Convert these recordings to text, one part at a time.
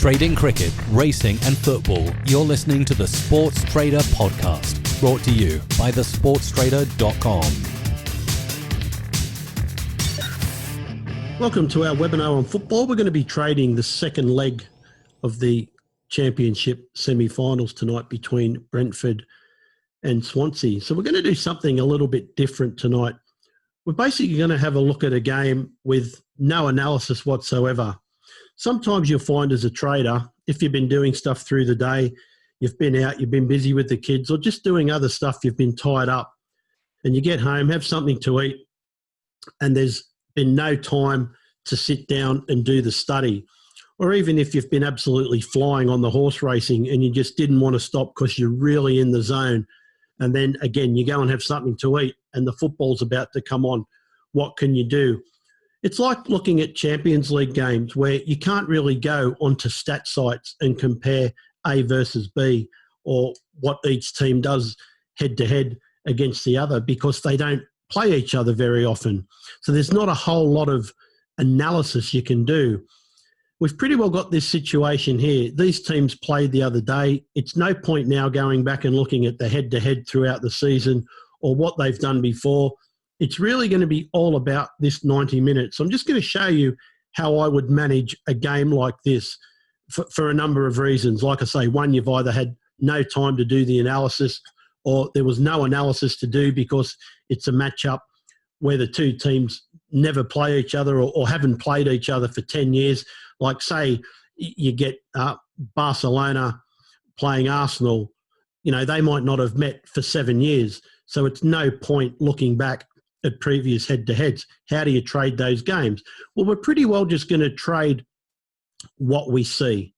Trading cricket, racing and football, you're listening to the Sports Trader podcast, brought to you by thesportstrader.com. Welcome to our webinar on football. We're going to be trading the second leg of the Championship semi-finals tonight between Brentford and Swansea. So we're going to do something a little bit different tonight. We're basically going to have a look at a game with no analysis whatsoever. Sometimes you'll find as a trader, if you've been doing stuff through the day, you've been out, you've been busy with the kids, or just doing other stuff, you've been tied up, and you get home, have something to eat, and there's been no time to sit down and do the study. Or even if you've been absolutely flying on the horse racing and you just didn't want to stop because you're really in the zone, and then again, you go and have something to eat and the football's about to come on, what can you do? It's like looking at Champions League games where you can't really go onto stat sites and compare A versus B or what each team does head-to-head against the other because they don't play each other very often. So there's not a whole lot of analysis you can do. We've pretty well got this situation here. These teams played the other day. It's no point now going back and looking at the head-to-head throughout the season or what they've done before. It's really going to be all about this 90 minutes. I'm just going to show you how I would manage a game like this for a number of reasons. Like I say, one, you've either had no time to do the analysis or there was no analysis to do because it's a matchup where the two teams never play each other or haven't played each other for 10 years. Like, say, you get Barcelona playing Arsenal, they might not have met for 7 years. So it's no point looking back at previous head-to-heads. How do you trade those games? Well, we're pretty well just going to trade what we see.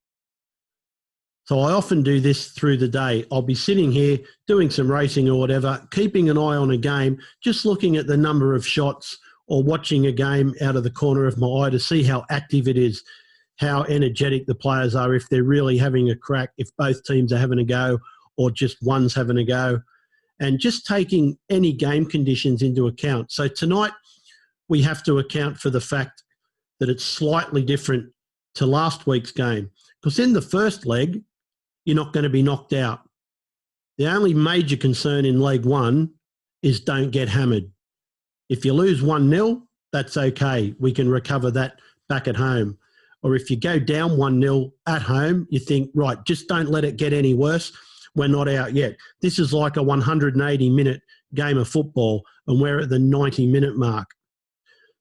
So I often do this through the day. I'll be sitting here doing some racing or whatever, keeping an eye on a game, just looking at the number of shots or watching a game out of the corner of my eye to see how active it is, how energetic the players are, if they're really having a crack, if both teams are having a go or just one's having a go. And just taking any game conditions into account. So tonight, we have to account for the fact that it's slightly different to last week's game. Because in the first leg, you're not going to be knocked out. The only major concern in leg one is don't get hammered. If you lose 1-0, that's okay. We can recover that back at home. Or if you go down 1-0 at home, you think, right, just don't let it get any worse. We're not out yet. This is like a 180-minute game of football, and we're at the 90-minute mark.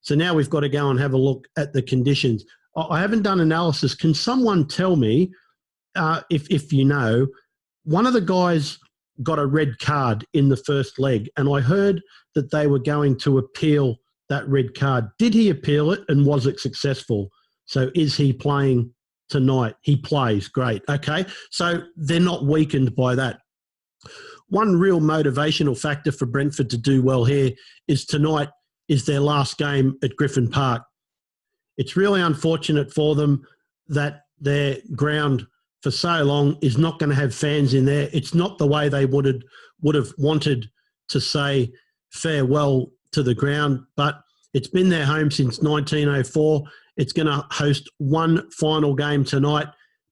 So now we've got to go and have a look at the conditions. I haven't done analysis. Can someone tell me, if you know, one of the guys got a red card in the first leg, and I heard that they were going to appeal that red card. Did he appeal it, and was it successful? So is he playing tonight? He plays. Great. Okay. So they're not weakened by that. One real motivational factor for Brentford to do well here is tonight is their last game at Griffin Park. It's really unfortunate for them that their ground for so long is not going to have fans in there. It's not the way they would have wanted to say farewell to the ground, but it's been their home since 1904. It's going to host one final game tonight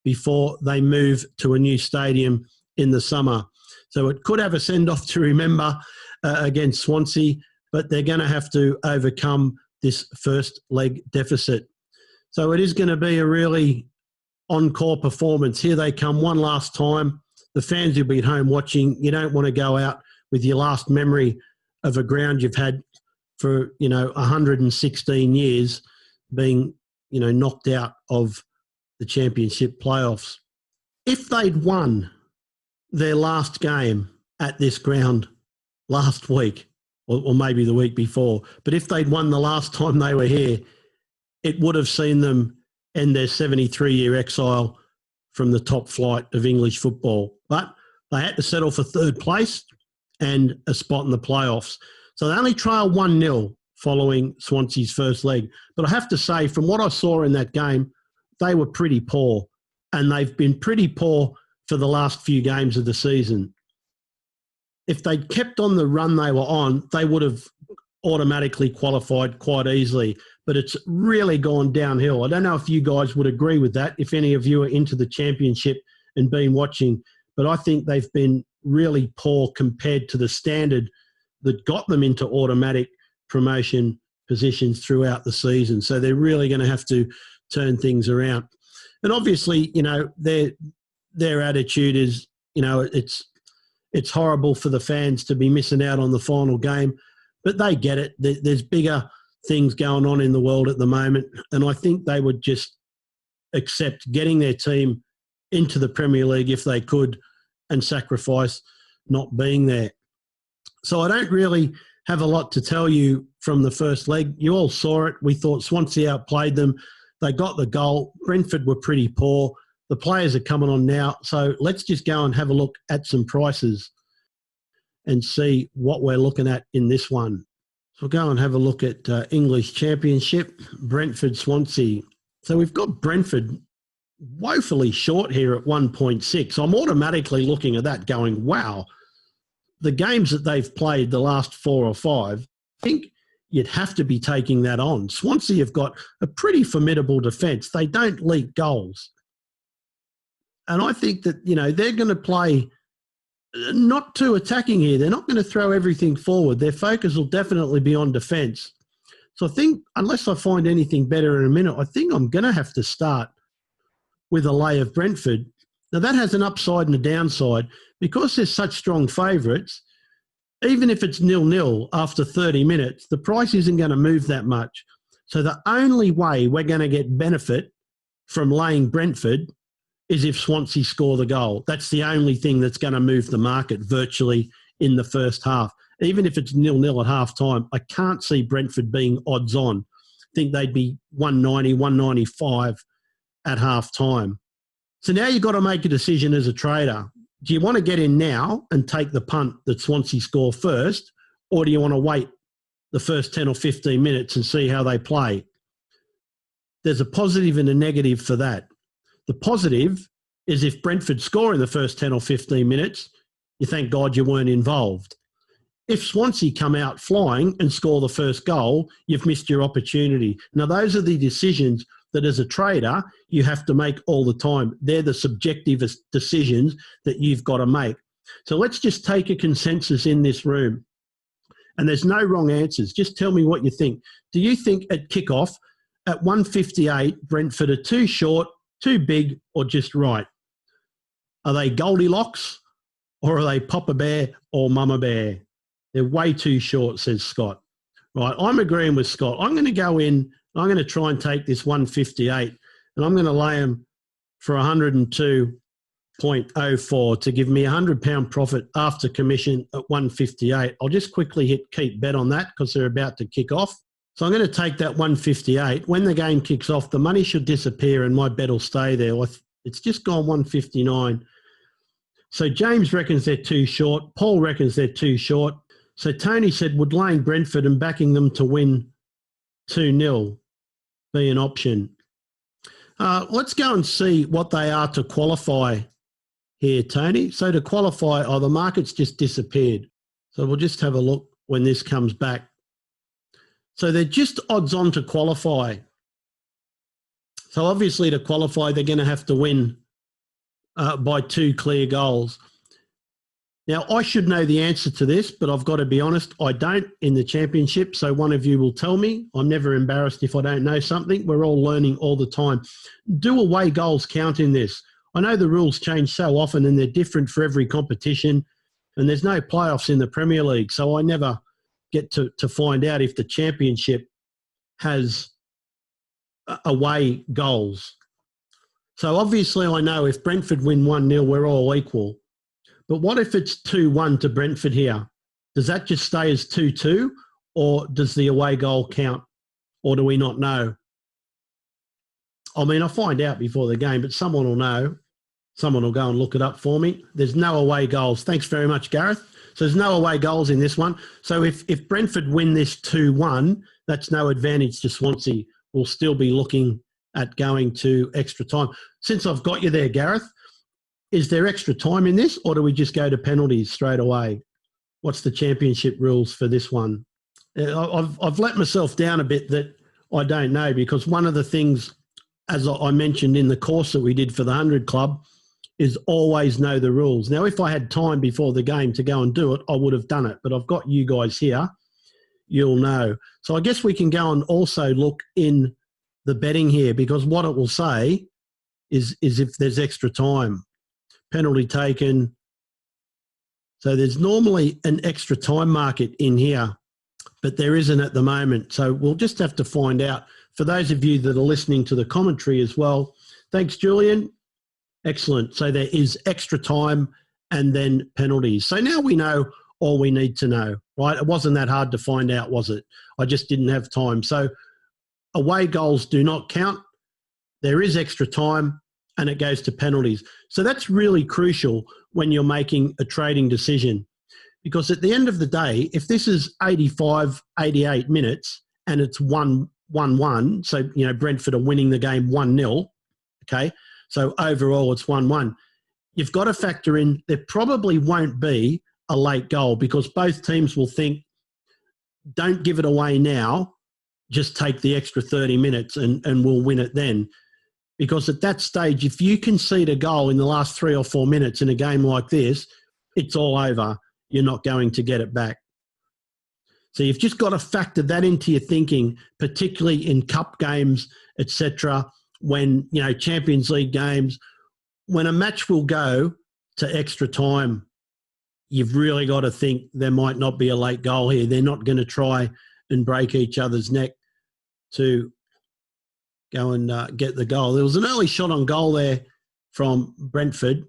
before they move to a new stadium in the summer. So it could have a send-off to remember against Swansea, but they're going to have to overcome this first leg deficit. So it is going to be a really encore performance. Here they come one last time. The fans will be at home watching. You don't want to go out with your last memory of a ground you've had for, 116 years being, knocked out of the Championship playoffs. If they'd won their last game at this ground last week, or maybe the week before, but if they'd won the last time they were here, it would have seen them end their 73-year exile from the top flight of English football. But they had to settle for third place and a spot in the playoffs. So they only trailed 1-0 following Swansea's first leg. But I have to say, from what I saw in that game, they were pretty poor. And they've been pretty poor for the last few games of the season. If they'd kept on the run they were on, they would have automatically qualified quite easily. but it's really gone downhill. I don't know if you guys would agree with that, if any of you are into the championship and been watching, but I think they've been really poor compared to the standard that got them into automatic promotion positions throughout the season. So they're really going to have to turn things around. And obviously, their attitude is, it's horrible for the fans to be missing out on the final game, but they get it. There's bigger things going on in the world at the moment, and I think they would just accept getting their team into the Premier League if they could and sacrifice not being there. So I don't really have a lot to tell you from the first leg. You all saw it. We thought Swansea outplayed them. They got the goal. Brentford were pretty poor. The players are coming on now. So let's just go and have a look at some prices and see what we're looking at in this one. So we'll go and have a look at English Championship, Brentford, Swansea. So we've got Brentford woefully short here at 1.6. I'm automatically looking at that going, wow, the games that they've played the last 4 or 5, I think you'd have to be taking that on. Swansea have got a pretty formidable defence. They don't leak goals. And I think that, they're going to play not too attacking here. They're not going to throw everything forward. Their focus will definitely be on defence. So I think, unless I find anything better in a minute, I think I'm going to have to start with a lay of Brentford. Now, that has an upside and a downside. Because there's such strong favourites, even if it's 0-0 after 30 minutes, the price isn't going to move that much. So the only way we're going to get benefit from laying Brentford is if Swansea score the goal. That's the only thing that's going to move the market virtually in the first half. Even if it's 0-0 at half time, I can't see Brentford being odds on. I think they'd be 190, 195 at half time. So now you've got to make a decision as a trader. Do you want to get in now and take the punt that Swansea score first, or do you want to wait the first 10 or 15 minutes and see how they play? There's a positive and a negative for that. The positive is if Brentford score in the first 10 or 15 minutes, you thank God you weren't involved. If Swansea come out flying and score the first goal, you've missed your opportunity. Now, those are the decisions that as a trader, you have to make all the time. They're the subjective decisions that you've got to make. So let's just take a consensus in this room. And there's no wrong answers. Just tell me what you think. Do you think at kickoff, at 158, Brentford are too short, too big, or just right? Are they Goldilocks, or are they Papa Bear or Mama Bear? They're way too short, says Scott. Right, I'm agreeing with Scott. I'm going to go in, I'm going to try and take this 158, and I'm going to lay them for 102.04 to give me £100 profit after commission at 158. I'll just quickly hit keep bet on that because they're about to kick off. So I'm going to take that 158. When the game kicks off, the money should disappear and my bet will stay there. It's just gone 159. So James reckons they're too short. Paul reckons they're too short. So Tony said, would laying Brentford and backing them to win 2-0 be an option? Let's go and see what they are to qualify here, Tony. So to qualify, the market's just disappeared. So we'll just have a look when this comes back. So they're just odds on to qualify. So obviously to qualify, they're going to have to win by 2 clear goals. Now, I should know the answer to this, but I've got to be honest, I don't in the championship, so one of you will tell me. I'm never embarrassed if I don't know something. We're all learning all the time. Do away goals count in this? I know the rules change so often and they're different for every competition, and there's no playoffs in the Premier League, so I never get to find out if the championship has away goals. So obviously I know if Brentford win 1-0, we're all equal. But what if it's 2-1 to Brentford here? Does that just stay as 2-2, or does the away goal count, or do we not know? I mean, I'll find out before the game, but someone will know. Someone will go and look it up for me. There's no away goals. Thanks very much, Gareth. So there's no away goals in this one. So if Brentford win this 2-1, that's no advantage to Swansea. We'll still be looking at going to extra time. Since I've got you there, Gareth, is there extra time in this, or do we just go to penalties straight away? What's the championship rules for this one? I've let myself down a bit that I don't know, because one of the things, as I mentioned in the course that we did for the 100 Club, is always know the rules. Now, if I had time before the game to go and do it, I would have done it. But I've got you guys here. You'll know. So I guess we can go and also look in the betting here, because what it will say is if there's extra time, penalty taken. So there's normally an extra time market in here, but there isn't at the moment. So we'll just have to find out. For those of you that are listening to the commentary as well, thanks, Julian. Excellent. So there is extra time and then penalties. So now we know all we need to know, right? It wasn't that hard to find out, was it? I just didn't have time. So away goals do not count. There is extra time and it goes to penalties. So that's really crucial when you're making a trading decision, because at the end of the day, if this is 85, 88 minutes and it's 1-1, so, you know, Brentford are winning the game 1-0, okay? So overall it's 1-1. You've got to factor in there probably won't be a late goal, because both teams will think, don't give it away now, just take the extra 30 minutes and we'll win it then. Because at that stage, if you concede a goal in the last 3 or 4 minutes in a game like this, it's all over. You're not going to get it back. So you've just got to factor that into your thinking, particularly in cup games, etc. When, you know, Champions League games, when a match will go to extra time, you've really got to think there might not be a late goal here. They're not going to try and break each other's neck to go and get the goal. There was an early shot on goal there from Brentford,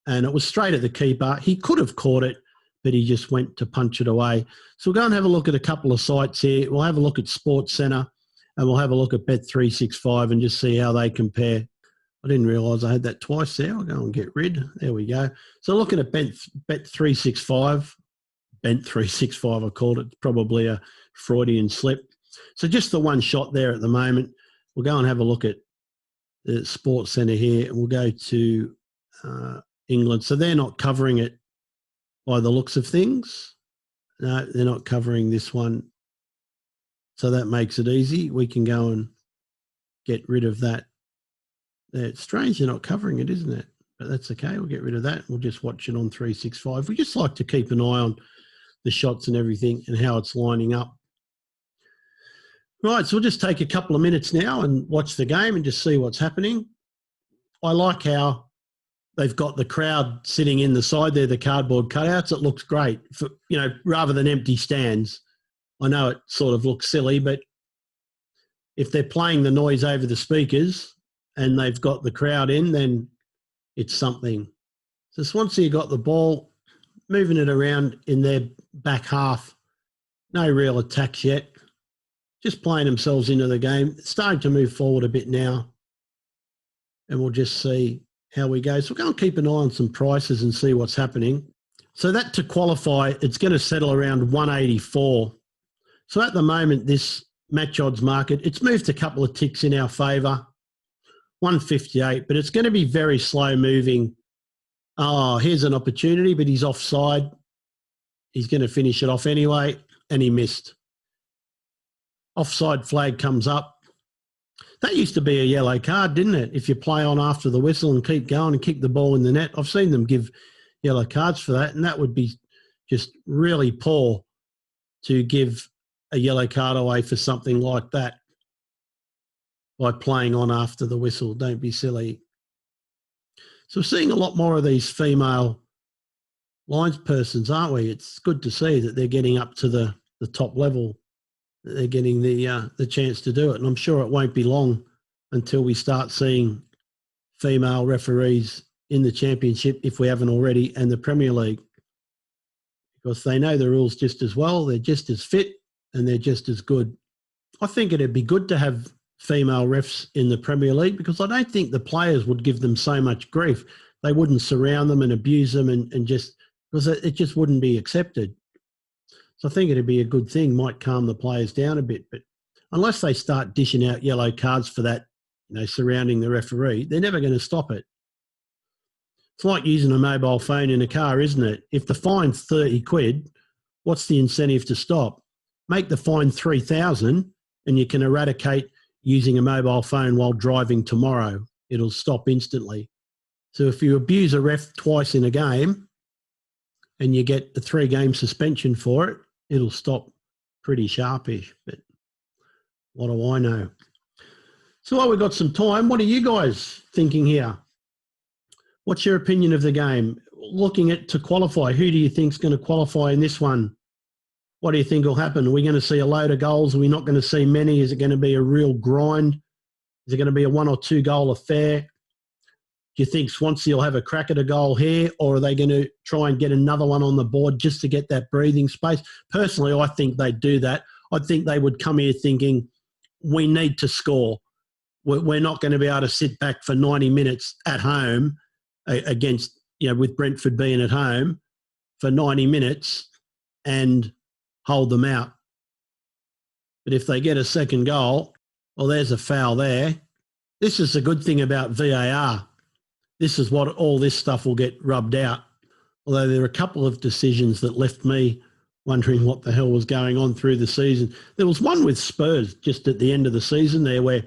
and it was straight at the keeper. He could have caught it, but he just went to punch it away. So we'll go and have a look at a couple of sites here. We'll have a look at Sports Centre, and we'll have a look at Bet365 and just see how they compare. I didn't realise I had that twice there. I'll go and get rid. There we go. So looking at Bet365, Bet365 I called it, probably a Freudian slip. So just the one shot there at the moment. We'll go and have a look at the Sports Centre here, and we'll go to England. So they're not covering it by the looks of things. No, they're not covering this one. So that makes it easy. We can go and get rid of that. It's strange they're not covering it, isn't it? But that's okay. We'll get rid of that. We'll just watch it on 365. We just like to keep an eye on the shots and everything and how it's lining up. Right, so we'll just take a couple of minutes now and watch the game and just see what's happening. I like how they've got the crowd sitting in the side there, the cardboard cutouts. It looks great, for, you know, rather than empty stands. I know it sort of looks silly, but if they're playing the noise over the speakers and they've got the crowd in, then it's something. So Swansea got the ball, moving it around in their back half. No real attacks yet. Just playing themselves into the game. It's starting to move forward a bit now. And we'll just see how we go. So we'll go and keep an eye on some prices and see what's happening. So that to qualify, it's going to settle around 184. So at the moment, this match odds market, it's moved a couple of ticks in our favour. 158, but it's going to be very slow moving. Oh, here's an opportunity, but he's offside. He's going to finish it off anyway, and he missed. Offside flag comes up. That used to be a yellow card, didn't it? If you play on after the whistle and keep going and kick the ball in the net. I've seen them give yellow cards for that, and that would be just really poor to give a yellow card away for something like that by playing on after the whistle. Don't be silly. So we're seeing a lot more of these female linespersons, aren't we? It's good to see that they're getting up to the top level. They're getting the chance to do it. And I'm sure it won't be long until we start seeing female referees in the Championship, if we haven't already, and the Premier League. Because they know the rules just as well, they're just as fit, and they're just as good. I think it'd be good to have female refs in the Premier League, because I don't think the players would give them so much grief. They wouldn't surround them and abuse them and just, because it just wouldn't be accepted. So I think it'd be a good thing, might calm the players down a bit. But unless they start dishing out yellow cards for that, you know, surrounding the referee, they're never going to stop it. It's like using a mobile phone in a car, isn't it? If the fine's 30 quid, what's the incentive to stop? Make the fine 3,000 and you can eradicate using a mobile phone while driving tomorrow. It'll stop instantly. So if you abuse a ref twice in a game and you get a 3-game suspension for it, it'll stop pretty sharpish. But what do I know? So while we've got some time, what are you guys thinking here? What's your opinion of the game? Looking at to qualify, who do you think is going to qualify in this one? What do you think will happen? Are we going to see a load of goals? Are we not going to see many? Is it going to be a real grind? Is it going to be a 1 or 2 goal affair? Do you think Swansea will have a crack at a goal here, or are they going to try and get another one on the board just to get that breathing space? Personally, I think they'd do that. I think they would come here thinking, we need to score. We're not going to be able to sit back for 90 minutes at home against, with Brentford being at home for 90 minutes and hold them out. But if they get a second goal, well, there's a foul there. This is the good thing about VAR. This is what all this stuff will get rubbed out. Although there are a couple of decisions that left me wondering what the hell was going on through the season. There was one with Spurs just at the end of the season there where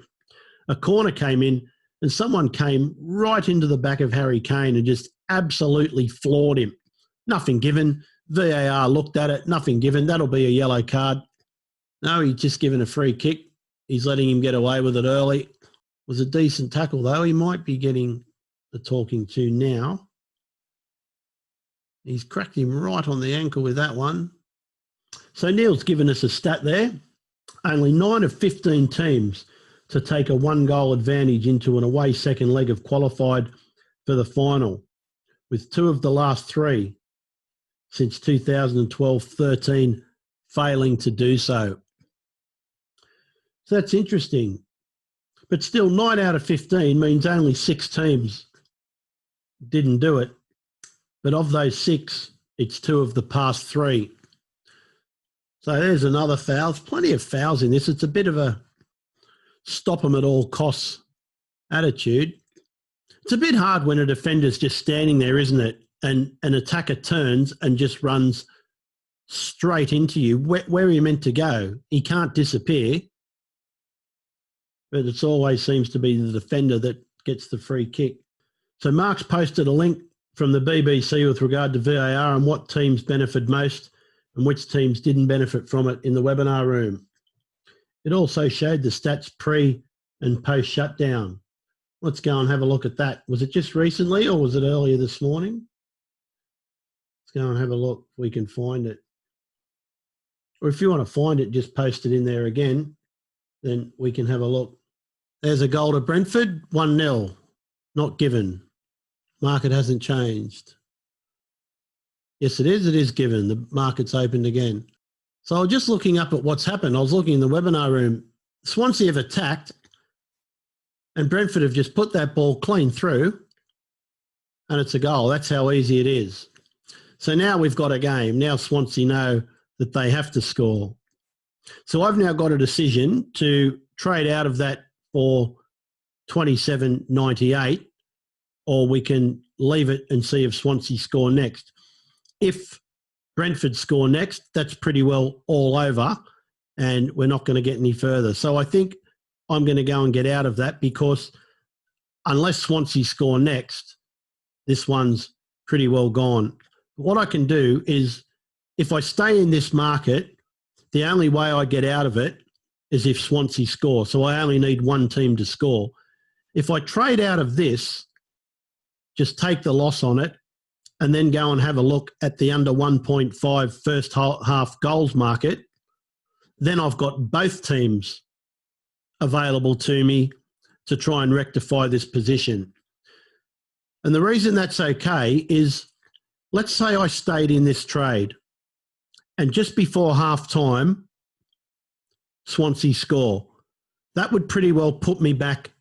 a corner came in and someone came right into the back of Harry Kane and just absolutely floored him. Nothing given. VAR looked at it, nothing given. That'll be a yellow card. No, he's just given a free kick. He's letting him get away with it early. It was a decent tackle, though. He might be getting the talking to now. He's cracked him right on the ankle with that one. So Neil's given us a stat there. Only 9 of 15 teams to take a 1-goal advantage into an away second leg have qualified for the final, with 2 of the last 3 since 2012-13 failing to do so. So that's interesting. But still, 9 out of 15 means only 6 teams didn't do it. But of those 6, it's 2 of the past 3. So there's another foul. There's plenty of fouls in this. It's a bit of a stop them at all costs attitude. It's a bit hard when a defender's just standing there, isn't it? And an attacker turns and just runs straight into you. Where are you meant to go? He can't disappear. But it always seems to be the defender that gets the free kick. So Mark's posted a link from the BBC with regard to VAR and what teams benefited most and which teams didn't benefit from it in the webinar room. It also showed the stats pre and post shutdown. Let's go and have a look at that. Was it just recently or was it earlier this morning? Let's go and have a look if we can find it. Or if you want to find it, just post it in there again. Then we can have a look. There's a goal to Brentford, 1-0. Not given. Market hasn't changed. Yes, it is given. The market's opened again. So I was just looking up at what's happened. I was looking in the webinar room. Swansea have attacked and Brentford have just put that ball clean through and it's a goal. That's how easy it is. So now we've got a game. Now Swansea know that they have to score. So I've now got a decision to trade out of that for 27.98, or we can leave it and see if Swansea score next. If Brentford score next, that's pretty well all over and we're not going to get any further. So I think I'm going to go and get out of that because unless Swansea score next, this one's pretty well gone. What I can do is if I stay in this market, the only way I get out of it is if Swansea score. So I only need one team to score. If I trade out of this, just take the loss on it and then go and have a look at the under 1.5 first half goals market, then I've got both teams available to me to try and rectify this position. And the reason that's okay is, let's say I stayed in this trade and just before half time, Swansea score. That would pretty well put me back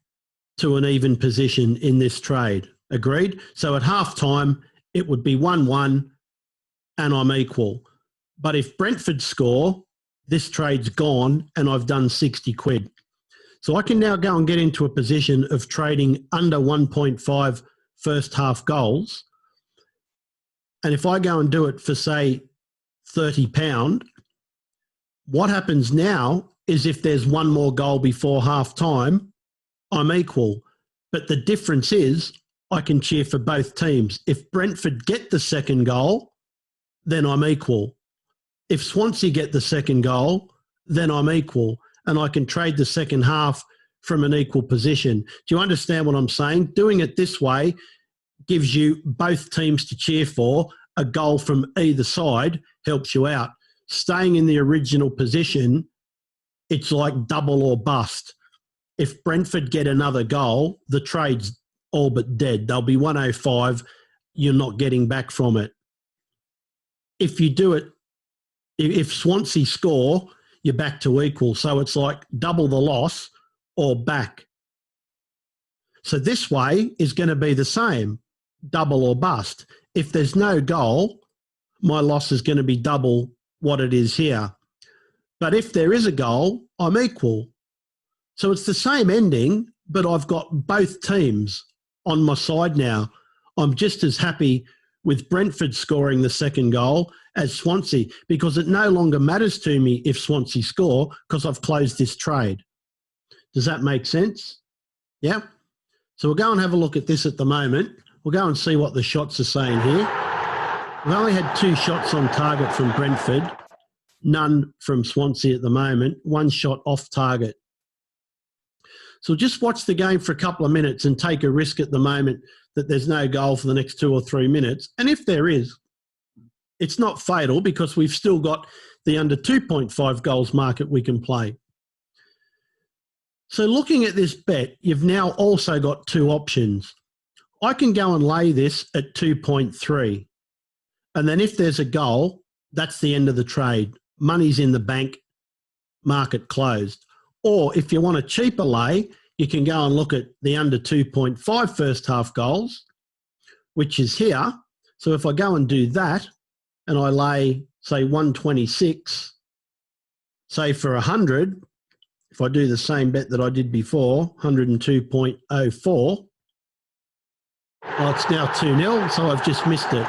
to an even position in this trade. Agreed? So at half time, it would be 1-1 and I'm equal. But if Brentford score, this trade's gone and I've done 60 quid. So I can now go and get into a position of trading under 1.5 first half goals. And if I go and do it for, say, £30, what happens now is if there's one more goal before half time, I'm equal. But the difference is I can cheer for both teams. If Brentford get the second goal, then I'm equal. If Swansea get the second goal, then I'm equal. And I can trade the second half from an equal position. Do you understand what I'm saying? Doing it this way gives you both teams to cheer for. A goal from either side helps you out. Staying in the original position, it's like double or bust. If Brentford get another goal, the trade's all but dead. They'll be 105. You're not getting back from it. If you do it, if Swansea score, you're back to equal. So it's like double the loss or back. So this way is going to be the same, double or bust. If there's no goal, my loss is going to be double what it is here. But if there is a goal, I'm equal. So it's the same ending, but I've got both teams on my side now. I'm just as happy with Brentford scoring the second goal as Swansea, because it no longer matters to me if Swansea score because I've closed this trade. Does that make sense? Yeah? So we'll go and have a look at this at the moment. We'll go and see what the shots are saying here. We've only had 2 shots on target from Brentford, none from Swansea at the moment, 1 shot off target. So just watch the game for a couple of minutes and take a risk at the moment that there's no goal for the next 2 or 3 minutes. And if there is, it's not fatal because we've still got the under 2.5 goals market we can play. So looking at this bet, you've now also got 2 options. I can go and lay this at 2.3. And then if there's a goal, that's the end of the trade. Money's in the bank, market closed. Or if you want a cheaper lay, you can go and look at the under 2.5 first half goals, which is here. So if I go and do that and I lay, say, 126, say for 100, if I do the same bet that I did before, 102.04, well, it's now 2-0, so I've just missed it.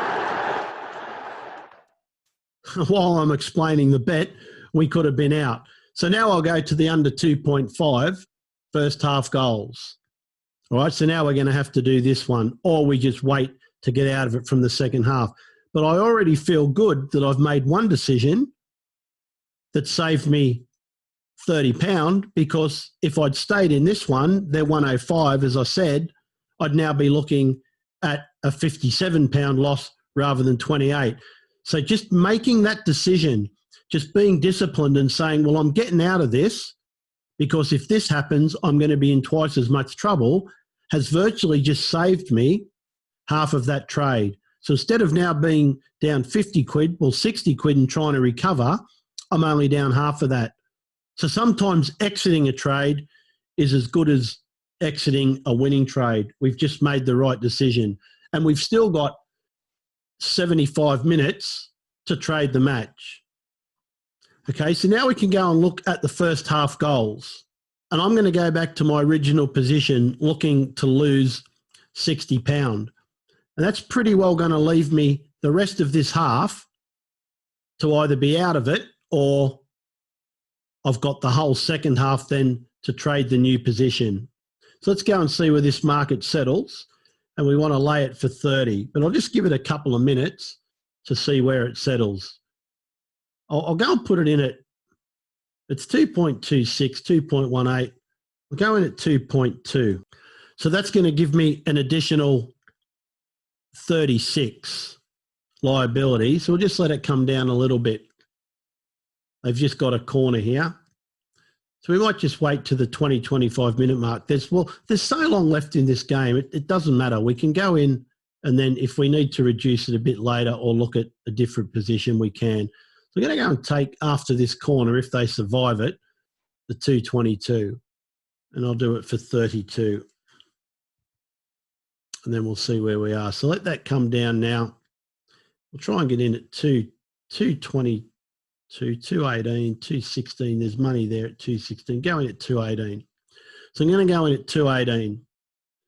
While I'm explaining the bet, we could have been out. So now I'll go to the under 2.5 first half goals. All right, so now we're going to have to do this one, or we just wait to get out of it from the second half. But I already feel good that I've made one decision that saved me £30, because if I'd stayed in this one, they're 105, as I said, I'd now be looking at a £57 loss rather than 28. So just making that decision, just being disciplined and saying, well, I'm getting out of this because if this happens, I'm going to be in twice as much trouble, has virtually just saved me half of that trade. So instead of now being down 50 quid, well, 60 quid and trying to recover, I'm only down half of that. So sometimes exiting a trade is as good as exiting a winning trade. We've just made the right decision. And we've still got 75 minutes to trade the match. Okay, so now we can go and look at the first half goals. And I'm going to go back to my original position looking to lose £60. And that's pretty well going to leave me the rest of this half to either be out of it, or I've got the whole second half then to trade the new position. So let's go and see where this market settles. And we want to lay it for 30. But I'll just give it a couple of minutes to see where it settles. I'll go and put it in at, it's 2.26, 2.18. I'll go in at 2.2. So that's going to give me an additional 36 liability. So we'll just let it come down a little bit. They've just got a corner here. So we might just wait to the 20, 25 minute mark. There's so long left in this game. It doesn't matter. We can go in, and then if we need to reduce it a bit later or look at a different position, we can. So we're going to go and take, after this corner, if they survive it, the 222. And I'll do it for 32. And then we'll see where we are. So let that come down now. We'll try and get in at 222, 218, 216. There's money there at 216. Going at 218. So I'm going to go in at 218.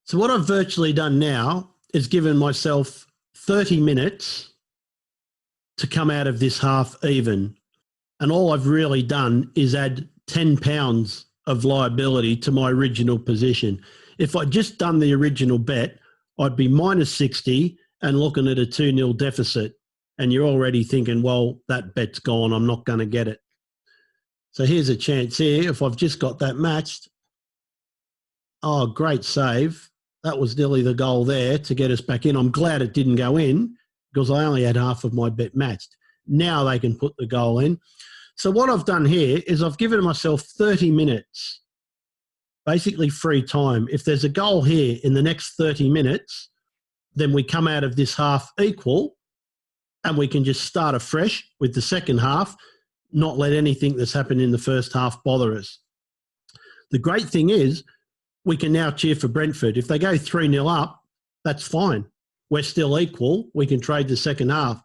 So what I've virtually done now is given myself 30 minutes to come out of this half even. And all I've really done is add £10 of liability to my original position. If I'd just done the original bet, I'd be minus 60 and looking at a 2-0 deficit. And you're already thinking, well, that bet's gone. I'm not going to get it. So here's a chance here. If I've just got that matched. Oh, great save. That was nearly the goal there to get us back in. I'm glad it didn't go in because I only had half of my bet matched. Now they can put the goal in. So what I've done here is I've given myself 30 minutes, basically free time. If there's a goal here in the next 30 minutes, then we come out of this half equal and we can just start afresh with the second half, not let anything that's happened in the first half bother us. The great thing is we can now cheer for Brentford. If they go 3-0 up, that's fine. We're still equal. We can trade the second half.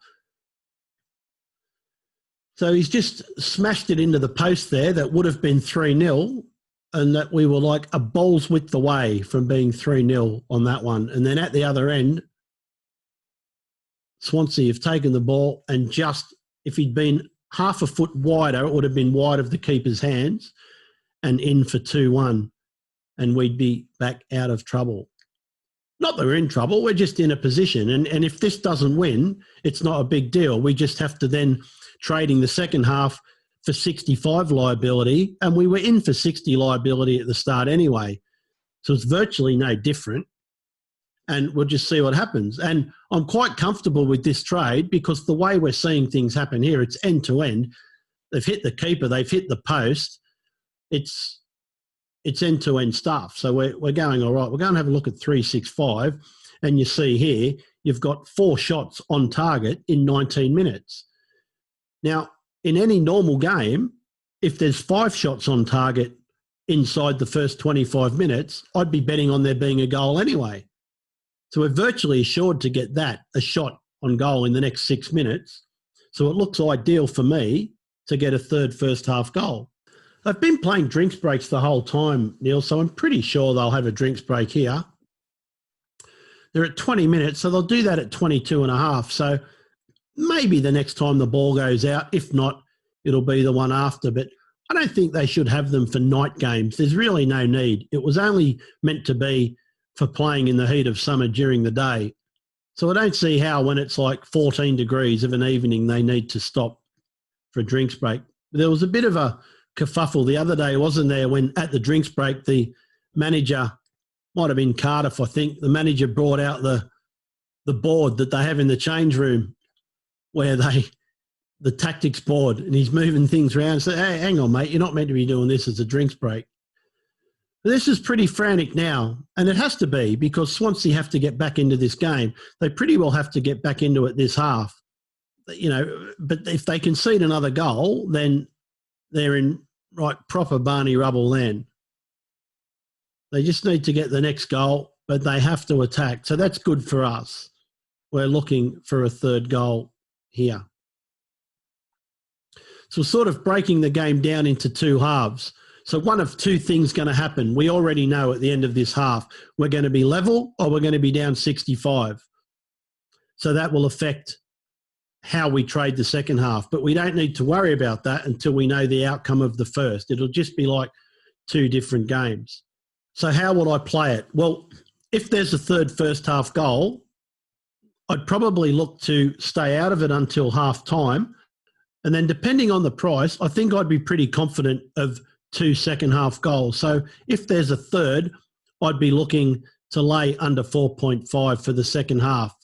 So he's just smashed it into the post there. That would have been 3-0, and that we were like a ball's width away from being 3-0 on that one. And then at the other end, Swansea have taken the ball and just, if he'd been half a foot wider, it would have been wide of the keeper's hands and in for 2-1, and we'd be back out of trouble. Not that we're in trouble, we're just in a position. And if this doesn't win, it's not a big deal. We just have to then trading the second half for 65 liability, and we were in for 60 liability at the start anyway. So it's virtually no different, and we'll just see what happens. And I'm quite comfortable with this trade because the way we're seeing things happen here, it's end-to-end. They've hit the keeper, they've hit the post. It's end-to-end stuff. So we're going all right. We're going to have a look at 365, and you see here you've got 4 shots on target in 19 minutes. Now, in any normal game, if there's 5 shots on target inside the first 25 minutes, I'd be betting on there being a goal anyway. So we're virtually assured to get a shot on goal in the next 6 minutes. So it looks ideal for me to get a third first half goal. I've been playing drinks breaks the whole time, Neil, so I'm pretty sure they'll have a drinks break here. They're at 20 minutes, so they'll do that at 22 and a half. So maybe the next time the ball goes out. If not, it'll be the one after. But I don't think they should have them for night games. There's really no need. It was only meant to be for playing in the heat of summer during the day. So I don't see how when it's like 14 degrees of an evening they need to stop for a drinks break. There was a bit of a kerfuffle the other day, wasn't there, when at the drinks break the manager, might have been Cardiff, I think, the manager brought out the board that they have in the change room where the tactics board, and he's moving things around and say, hey, hang on, mate, you're not meant to be doing this as a drinks break. But this is pretty frantic now, and it has to be because Swansea have to get back into this game. They pretty well have to get back into it this half. You know, but if they concede another goal, then they're in proper Barney rubble then. They just need to get the next goal, but they have to attack. So that's good for us. We're looking for a third goal here. So we're sort of breaking the game down into 2 halves. So one of 2 things going to happen. We already know at the end of this half, we're going to be level or we're going to be down 65. So that will affect how we trade the second half. But we don't need to worry about that until we know the outcome of the first. It'll just be like 2 different games. So how would I play it? Well, if there's a third first half goal, I'd probably look to stay out of it until half time. And then depending on the price, I think I'd be pretty confident of 2 second half goals. So if there's a third, I'd be looking to lay under 4.5 for the second half.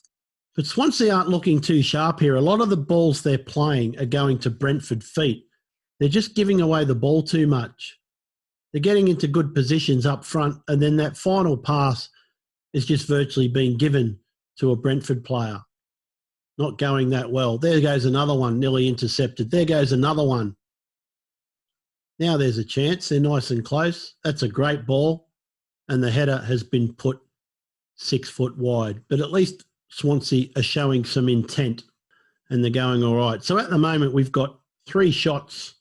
But Swansea aren't looking too sharp here. A lot of the balls they're playing are going to Brentford feet. They're just giving away the ball too much. They're getting into good positions up front, and then that final pass is just virtually being given to a Brentford player. Not going that well. There goes another one, nearly intercepted. There goes another one. Now there's a chance. They're nice and close. That's a great ball, and the header has been put 6 foot wide. But at least Swansea are showing some intent, and they're going all right. So at the moment, we've got 3 shots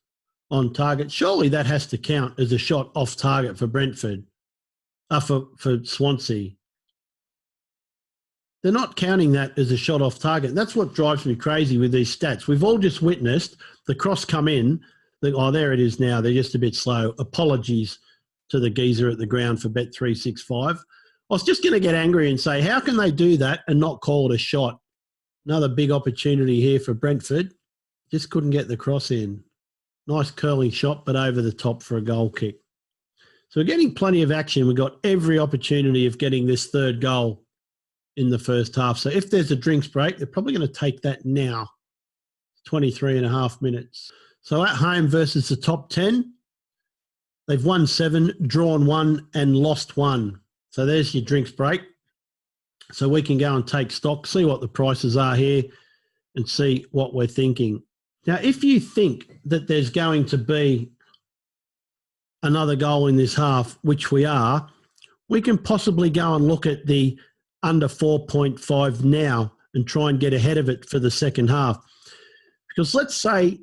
on target. Surely that has to count as a shot off target for Brentford, for Swansea. They're not counting that as a shot off target. That's what drives me crazy with these stats. We've all just witnessed the cross come in, Oh, there it is now. They're just a bit slow. Apologies to the geezer at the ground for Bet365. I was just going to get angry and say, how can they do that and not call it a shot? Another big opportunity here for Brentford. Just couldn't get the cross in. Nice curling shot, but over the top for a goal kick. So we're getting plenty of action. We've got every opportunity of getting this third goal in the first half. So if there's a drinks break, they're probably going to take that now. 23 and a half minutes. So at home versus the top 10, they've won 7, drawn 1 and lost 1. So there's your drinks break. So we can go and take stock, see what the prices are here and see what we're thinking. Now, if you think that there's going to be another goal in this half, which we are, we can possibly go and look at the under 4.5 now and try and get ahead of it for the second half. Because let's say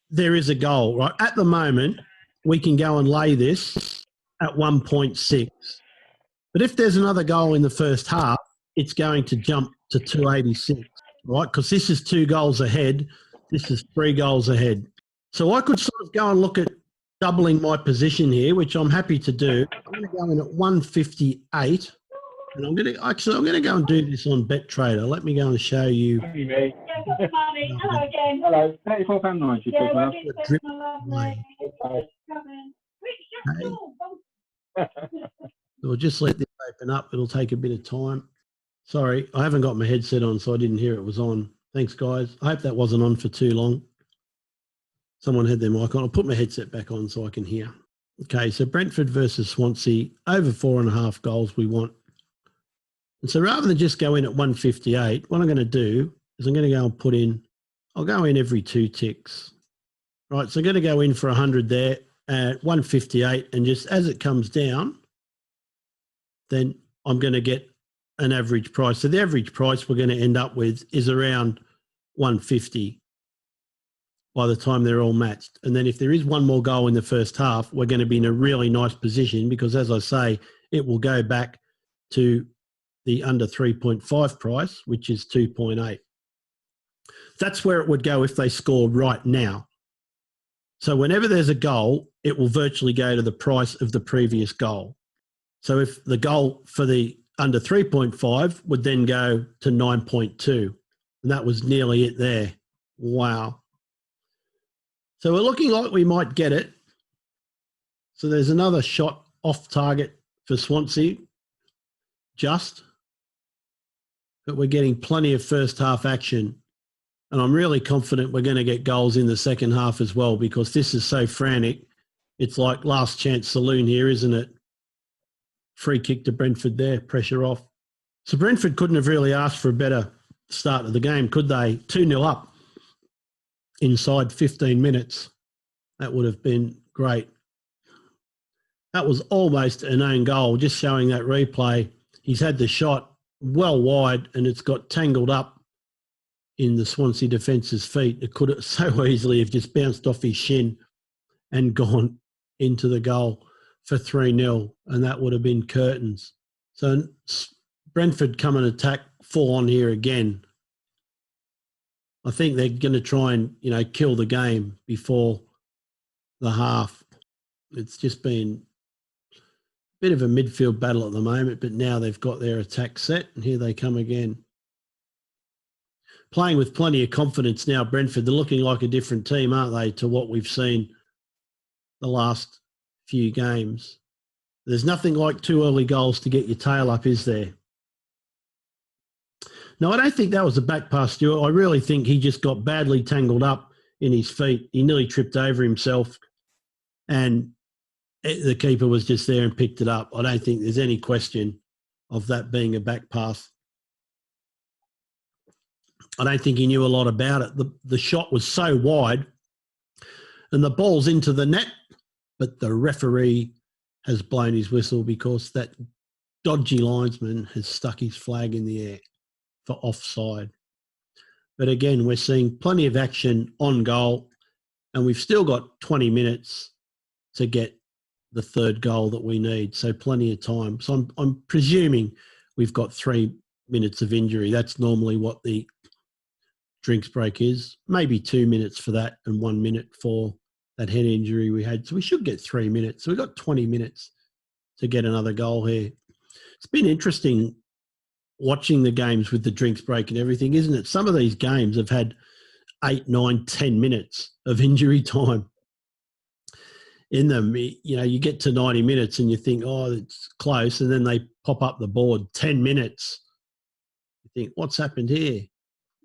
there is a goal, right? At the moment, we can go and lay this at 1.6. But if there's another goal in the first half, it's going to jump to 286, right? Because this is 2 goals ahead. This is 3 goals ahead. So I could sort of go and look at doubling my position here, which I'm happy to do. I'm going to go in at 158. And I'm going to go and do this on BetTrader. Let me go and show you. Hey, mate. Hello again. Hello. £34.90. We'll just let this open up. It'll take a bit of time. Sorry, I haven't got my headset on, so I didn't hear it was on. Thanks, guys. I hope that wasn't on for too long. Someone had their mic on. I'll put my headset back on so I can hear. Okay, so Brentford versus Swansea, over 4.5 goals we want. And so rather than just go in at 158, what I'm going to do is I'm going to go and put in, I'll go in every 2 ticks. Right, so I'm going to go in for 100 there at 158, and just as it comes down, then I'm going to get an average price. So the average price we're going to end up with is around 150 by the time they're all matched. And then if there is one more goal in the first half, we're going to be in a really nice position because, as I say, it will go back to the under 3.5 price, which is 2.8. That's where it would go if they score right now. So whenever there's a goal, it will virtually go to the price of the previous goal. So if the goal for the under 3.5 would then go to 9.2, and that was nearly it there. Wow. So we're looking like we might get it. So there's another shot off target for Swansea, but we're getting plenty of first half action. And I'm really confident we're going to get goals in the second half as well because this is so frantic. It's like last chance saloon here, isn't it? Free kick to Brentford there, pressure off. So Brentford couldn't have really asked for a better start of the game, could they? 2-0 up inside 15 minutes. That would have been great. That was almost an own goal, just showing that replay. He's had the shot well wide and it's got tangled up in the Swansea defence's feet. It could so easily have just bounced off his shin and gone into the goal for 3-0, and that would have been curtains. So Brentford come and attack full on here again. I think they're going to try and, kill the game before the half. It's just been a bit of a midfield battle at the moment, but now they've got their attack set, and here they come again. Playing with plenty of confidence now, Brentford. They're looking like a different team, aren't they, to what we've seen the last few games. There's nothing like 2 early goals to get your tail up, is there? No, I don't think that was a back pass, Stuart. I really think he just got badly tangled up in his feet. He nearly tripped over himself and the keeper was just there and picked it up. I don't think there's any question of that being a back pass. I don't think he knew a lot about it. The shot was so wide and the ball's into the net, but the referee has blown his whistle because that dodgy linesman has stuck his flag in the air for offside. But again, we're seeing plenty of action on goal and we've still got 20 minutes to get the third goal that we need. So plenty of time. So I'm presuming we've got 3 minutes of injury. That's normally what the drinks break is. Maybe 2 minutes for that and 1 minute for that head injury we had. So we should get 3 minutes. So we got 20 minutes to get another goal here. It's been interesting watching the games with the drinks break and everything, isn't it? Some of these games have had 8, 9, 10 minutes of injury time in them. You know, you get to 90 minutes and you think, oh, it's close, and then they pop up the board 10 minutes. You think, what's happened here?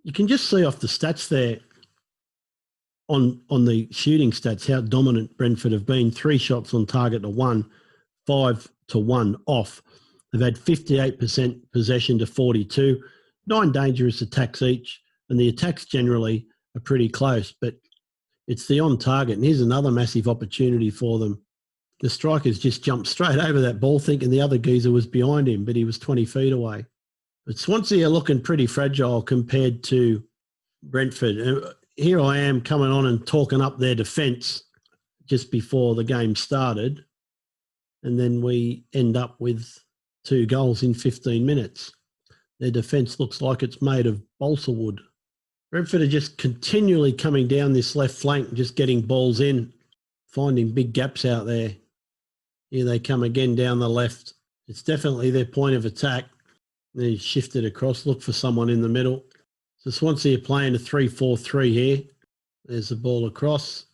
You can just see off the stats there on the shooting stats how dominant Brentford have been. 3 shots on target to 1, 5 to 1 off. They've had 58% possession to 42, 9 dangerous attacks each, and the attacks generally are pretty close, but it's the on target. And here's another massive opportunity for them. The strikers just jumped straight over that ball thinking the other geezer was behind him, but he was 20 feet away. But Swansea are looking pretty fragile compared to Brentford. And here I am coming on and talking up their defence just before the game started, and then we end up with 2 goals in 15 minutes. Their defence looks like it's made of balsa wood. Brentford are just continually coming down this left flank, just getting balls in, finding big gaps out there. Here they come again down the left. It's definitely their point of attack. They shifted across, look for someone in the middle. So Swansea are playing a 3-4-3 here. There's the ball across.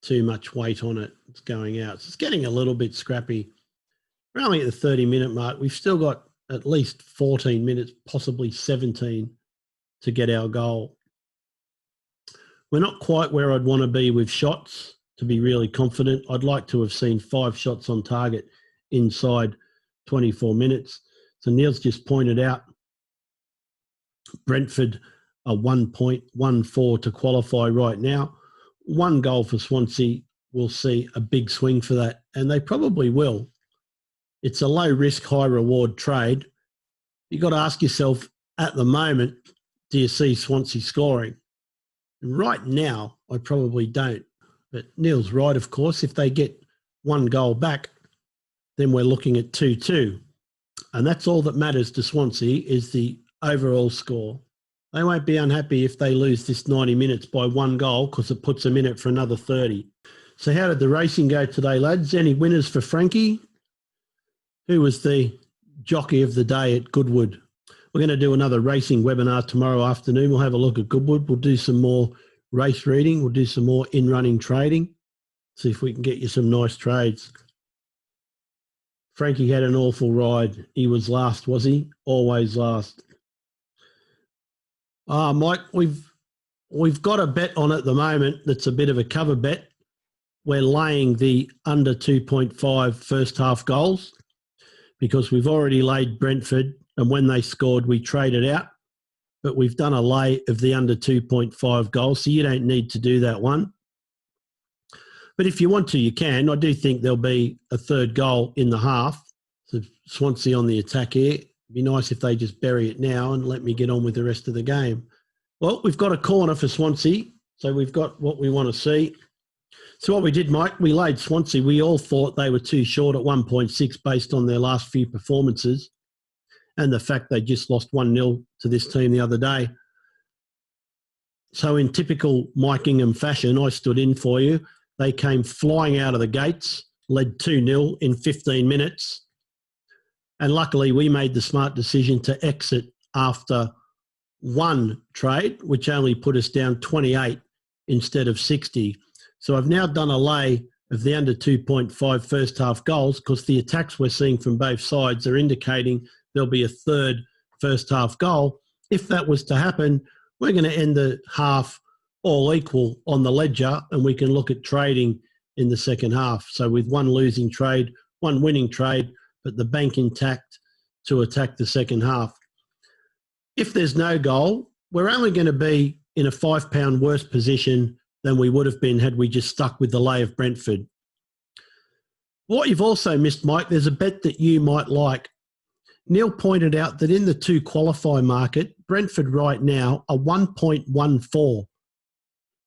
Too much weight on it. It's going out. So it's getting a little bit scrappy. We're only at the 30-minute mark. We've still got at least 14 minutes, possibly 17, to get our goal. We're not quite where I'd want to be with shots, to be really confident. I'd like to have seen 5 shots on target inside 24 minutes. So Neil's just pointed out Brentford are 1.14 to qualify right now. 1 goal for Swansea will see a big swing for that, and they probably will. It's a low-risk, high-reward trade. You've got to ask yourself, at the moment, do you see Swansea scoring? Right now, I probably don't. But Neil's right, of course. If they get 1 goal back, then we're looking at 2-2. And that's all that matters to Swansea is the overall score. They won't be unhappy if they lose this 90 minutes by 1 goal because it puts them in it for another 30. So how did the racing go today, lads? Any winners for Frankie? Who was the jockey of the day at Goodwood? We're going to do another racing webinar tomorrow afternoon. We'll have a look at Goodwood. We'll do some more race reading. We'll do some more in-running trading. See if we can get you some nice trades. Frankie had an awful ride. He was last, was he? Always last. Mike, we've got a bet on at the moment that's a bit of a cover bet. We're laying the under 2.5 first half goals because we've already laid Brentford, and when they scored, we traded out. But we've done a lay of the under 2.5 goals, so you don't need to do that one. But if you want to, you can. I do think there'll be a 3rd goal in the half. So Swansea on the attack here. It'd be nice if they just bury it now and let me get on with the rest of the game. Well, we've got a corner for Swansea, so we've got what we want to see. So what we did, Mike, we laid Swansea. We all thought they were too short at 1.6 based on their last few performances and the fact they just lost 1-0 to this team the other day. So in typical Mike Ingham fashion, I stood in for you. They came flying out of the gates, led 2-0 in 15 minutes. And luckily, we made the smart decision to exit after 1 trade, which only put us down 28 instead of 60. So I've now done a lay of the under 2.5 first half goals because the attacks we're seeing from both sides are indicating there'll be a 3rd first half goal. If that was to happen, we're going to end the half all equal on the ledger, and we can look at trading in the second half. So with 1 losing trade, 1 winning trade, but the bank intact to attack the second half. If there's no goal, we're only going to be in a £5 worse position than we would have been had we just stuck with the lay of Brentford. What you've also missed, Mike, there's a bet that you might like. Neil pointed out that in the 2 qualify market, Brentford right now are 1.14.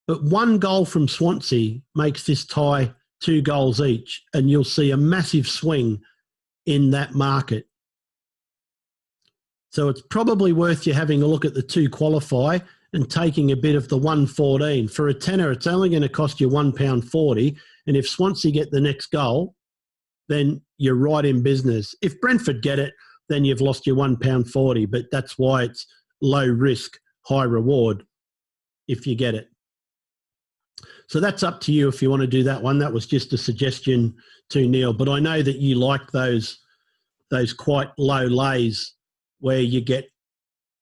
But 1 goal from Swansea makes this tie 2 goals each, and you'll see a massive swing in that market. So it's probably worth you having a look at the 2 qualify and taking a bit of the 114. For a tenner, it's only going to cost you £1.40. And if Swansea get the next goal, then you're right in business. If Brentford get it, then you've lost your £1.40. But that's why it's low risk, high reward if you get it. So that's up to you if you want to do that one. That was just a suggestion to Neil. But I know that you like those quite low lays where you get,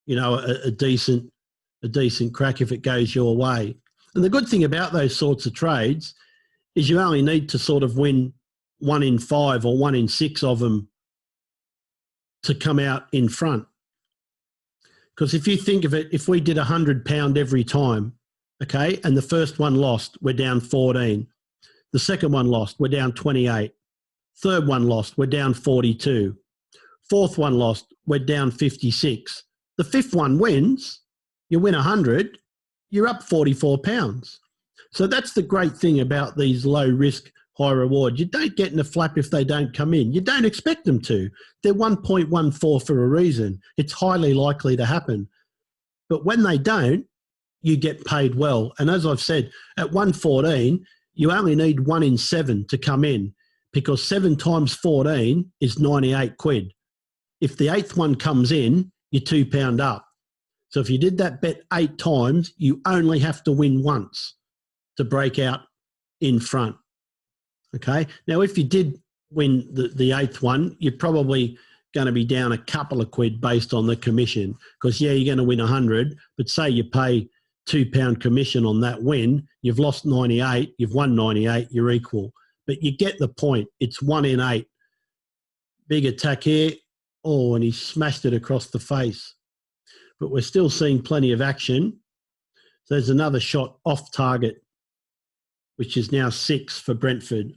a decent crack if it goes your way. And the good thing about those sorts of trades is you only need to sort of win 1 in 5 or 1 in 6 of them to come out in front. Because if you think of it, if we did £100 every time, okay, and the first one lost, we're down 14. The second one lost, we're down 28. Third one lost, we're down 42. Fourth one lost, we're down 56. The fifth one wins, you win 100, you're up £44. So that's the great thing about these low risk, high reward. You don't get in a flap if they don't come in. You don't expect them to. They're 1.14 for a reason. It's highly likely to happen. But when they don't, you get paid well. And as I've said, at 114, you only need 1 in 7 to come in because 7 times 14 is 98 quid. If the 8th one comes in, you're £2 up. So if you did that bet 8 times, you only have to win once to break out in front. Okay. Now, if you did win the 8th one, you're probably going to be down a couple of quid based on the commission because, yeah, you're going to win 100, but say you pay £2 commission on that win, you've lost 98, you've won 98, you're equal. But you get the point. It's 1 in 8. Big attack here. Oh, and he smashed it across the face. But we're still seeing plenty of action. So there's another shot off target, which is now 6 for Brentford.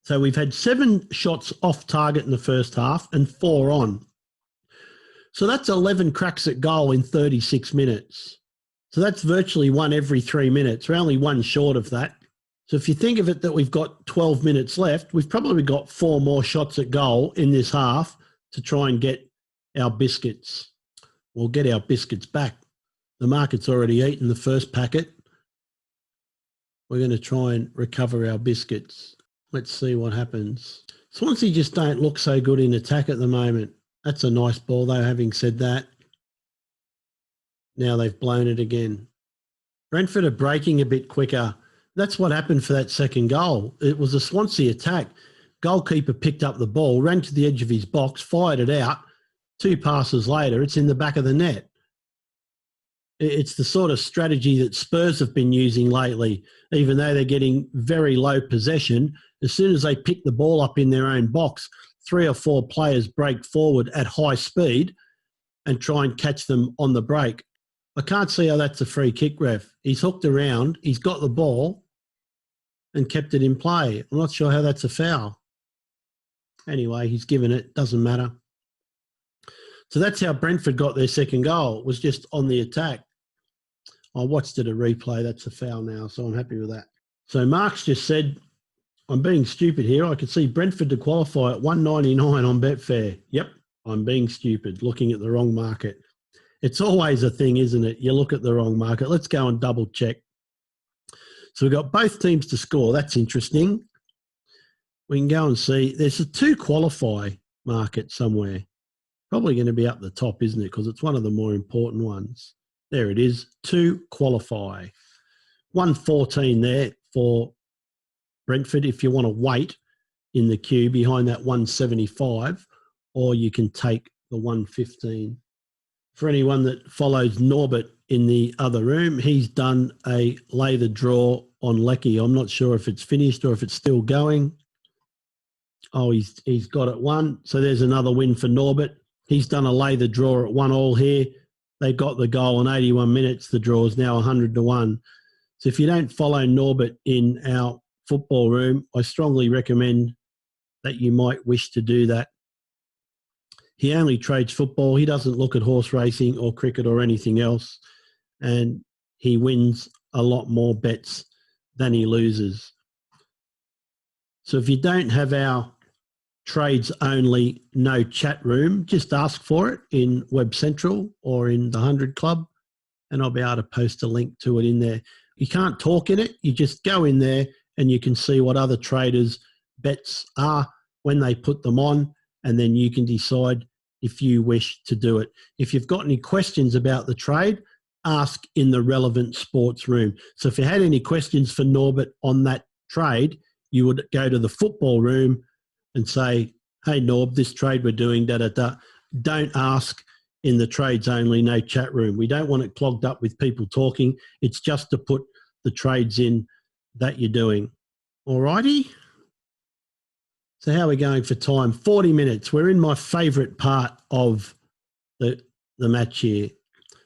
So we've had 7 shots off target in the first half and 4 on. So that's 11 cracks at goal in 36 minutes. So that's virtually 1 every 3 minutes. We're only 1 short of that. So if you think of it that we've got 12 minutes left, we've probably got 4 more shots at goal in this half to try and get our biscuits. We'll get our biscuits back. The market's already eaten the first packet. We're going to try and recover our biscuits. Let's see what happens. Swansea just don't look so good in attack at the moment. That's a nice ball though, having said that. Now they've blown it again. Brentford are breaking a bit quicker. That's what happened for that second goal. It was a Swansea attack. Goalkeeper picked up the ball, ran to the edge of his box, fired it out. 2 passes later, it's in the back of the net. It's the sort of strategy that Spurs have been using lately, even though they're getting very low possession. As soon as they pick the ball up in their own box, 3 or 4 players break forward at high speed and try and catch them on the break. I can't see how that's a free kick, ref. He's hooked around, he's got the ball and kept it in play. I'm not sure how that's a foul. Anyway, he's given it, doesn't matter. So that's how Brentford got their second goal, was just on the attack. I watched it a replay, that's a foul now, so I'm happy with that. So Mark's just said, I'm being stupid here. I could see Brentford to qualify at 199 on Betfair. Yep, I'm being stupid, looking at the wrong market. It's always a thing, isn't it? You look at the wrong market. Let's go and double check. So we've got both teams to score. That's interesting. We can go and see. There's a 2 qualify market somewhere. Probably going to be up the top, isn't it? Because it's one of the more important ones. There it is, 2 qualify. 114 there for Brentford if you want to wait in the queue behind that 175, or you can take the 115. For anyone that follows Norbert in the other room, he's done a lay the draw on Lecky. I'm not sure if it's finished or if it's still going. Oh, he's got it 1. So there's another win for Norbert. He's done a lay the draw at 1-1 here. They got the goal in 81 minutes. The draw is now 100-1. So if you don't follow Norbert in our football room, I strongly recommend that you might wish to do that. He only trades football. He doesn't look at horse racing or cricket or anything else. And he wins a lot more bets than he loses. So if you don't have our trades only, no chat room, just ask for it in Web Central or in the 100 Club and I'll be able to post a link to it in there. You can't talk in it. You just go in there and you can see what other traders' bets are when they put them on, and then you can decide if you wish to do it. If you've got any questions about the trade, ask in the relevant sports room. So if you had any questions for Norbert on that trade, you would go to the football room and say, hey, Norb, this trade we're doing, da-da-da. Don't ask in the trades only, no chat room. We don't want it clogged up with people talking. It's just to put the trades in that you're doing. All righty? So how are we going for time? 40 minutes. We're in my favourite part of the match here.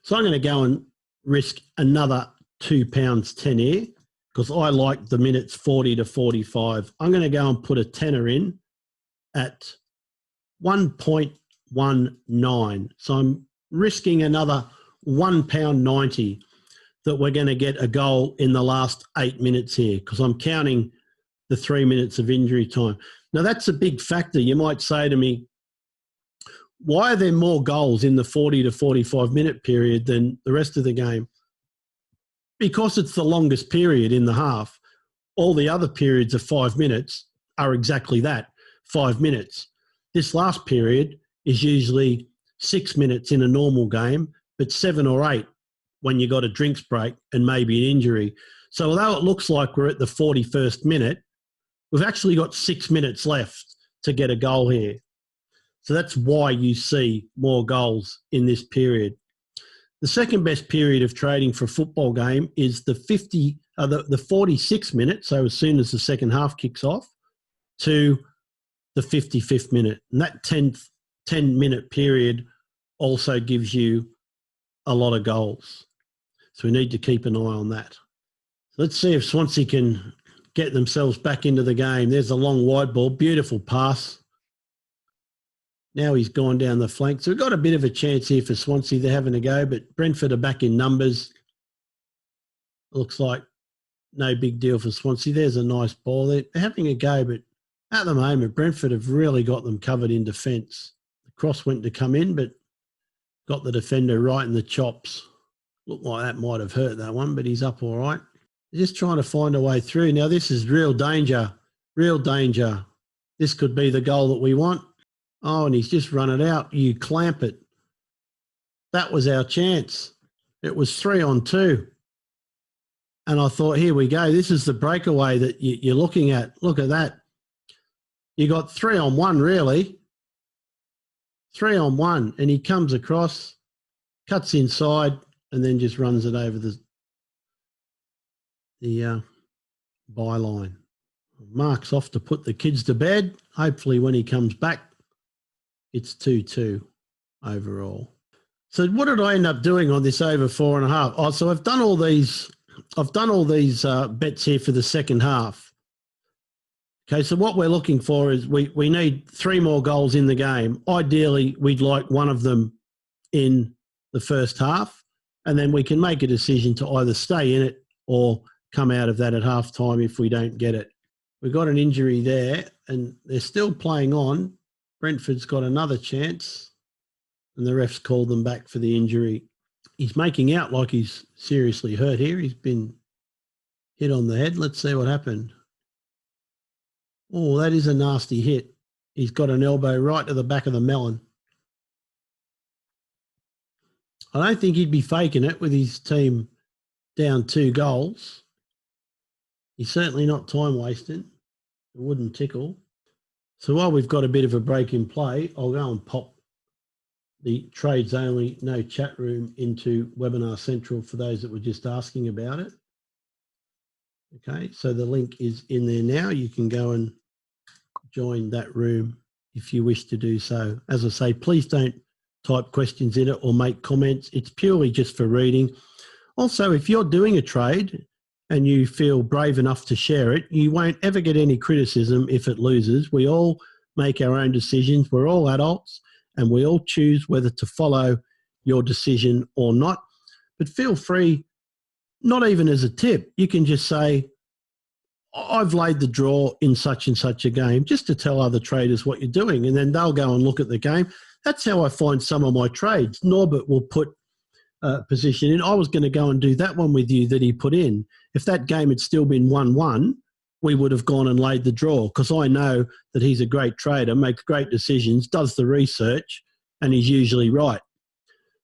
So I'm going to go and risk another £2.10 here because I like the minutes 40 to 45. I'm going to go and put a tenner in at 1.19. So I'm risking another £1.90 that we're going to get a goal in the last 8 minutes here because I'm counting the 3 minutes of injury time. Now, that's a big factor. You might say to me, why are there more goals in the 40 to 45 minute period than the rest of the game? Because it's the longest period in the half. All the other periods of 5 minutes are exactly that, 5 minutes. This last period is usually 6 minutes in a normal game, but 7 or 8 when you got a drinks break and maybe an injury. So although it looks like we're at the 41st minute, we've actually got 6 minutes left to get a goal here. So that's why you see more goals in this period. The second best period of trading for a football game is the 46 minutes, so as soon as the second half kicks off, to the 55th minute. And that 10-minute period also gives you a lot of goals. So we need to keep an eye on that. Let's see if Swansea can get themselves back into the game. There's a long wide ball, beautiful pass. Now he's gone down the flank. So we've got a bit of a chance here for Swansea. They're having a go, but Brentford are back in numbers. Looks like no big deal for Swansea. There's a nice ball. They're having a go, but at the moment, Brentford have really got them covered in defence. The cross went to come in, but got the defender right in the chops. Looked like that might have hurt that one, but he's up all right. They're just trying to find a way through. Now, this is real danger, real danger. This could be the goal that we want. Oh, and he's just run it out. You clamp it. That was our chance. It was 3-on-2. And I thought, here we go. This is the breakaway that you're looking at. Look at that. You got 3-on-1, really. 3-on-1. And he comes across, cuts inside, and then just runs it over the byline. Mark's off to put the kids to bed. Hopefully when he comes back, it's 2-2 overall. So what did I end up doing on this over 4.5? Oh, so I've done all these bets here for the second half. Okay, so what we're looking for is we need 3 more goals in the game. Ideally, we'd like one of them in the first half, and then we can make a decision to either stay in it or come out of that at halftime if we don't get it. We've got an injury there, and they're still playing on. Brentford's got another chance, and the ref's called them back for the injury. He's making out like he's seriously hurt here. He's been hit on the head. Let's see what happened. Oh, that is a nasty hit. He's got an elbow right to the back of the melon. I don't think he'd be faking it with his team down 2 goals. He's certainly not time wasting. It wouldn't tickle. So while we've got a bit of a break in play, I'll go and pop the trades only, no chat room into Webinar Central for those that were just asking about it. Okay, so the link is in there now. You can go and join that room if you wish to do so. As I say, please don't type questions in it or make comments. It's purely just for reading. Also, if you're doing a trade and you feel brave enough to share it, you won't ever get any criticism if it loses. We all make our own decisions. We're all adults and we all choose whether to follow your decision or not. But feel free, not even as a tip, you can just say, I've laid the draw in such and such a game, just to tell other traders what you're doing, and then they'll go and look at the game. That's how I find some of my trades. Norbert will put position in. I was going to go and do that one with you that he put in. If that game had still been 1-1, we would have gone and laid the draw, because I know that he's a great trader, makes great decisions, does the research, and he's usually right.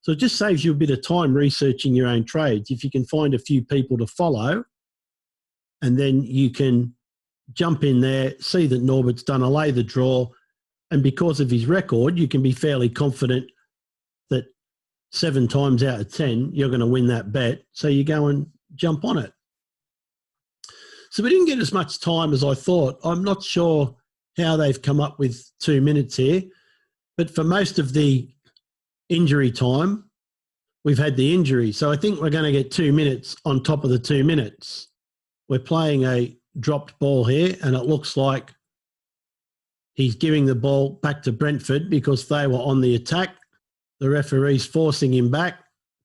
So it just saves you a bit of time researching your own trades. If you can find a few people to follow, and then you can jump in there, see that Norbert's done a lay the draw, and because of his record, you can be fairly confident that 7 times out of 10, you're going to win that bet. So you go and jump on it. So we didn't get as much time as I thought. I'm not sure how they've come up with 2 minutes here, but for most of the injury time, we've had the injury. So I think we're going to get 2 minutes on top of the 2 minutes. We're playing a dropped ball here, and it looks like he's giving the ball back to Brentford because they were on the attack. The referee's forcing him back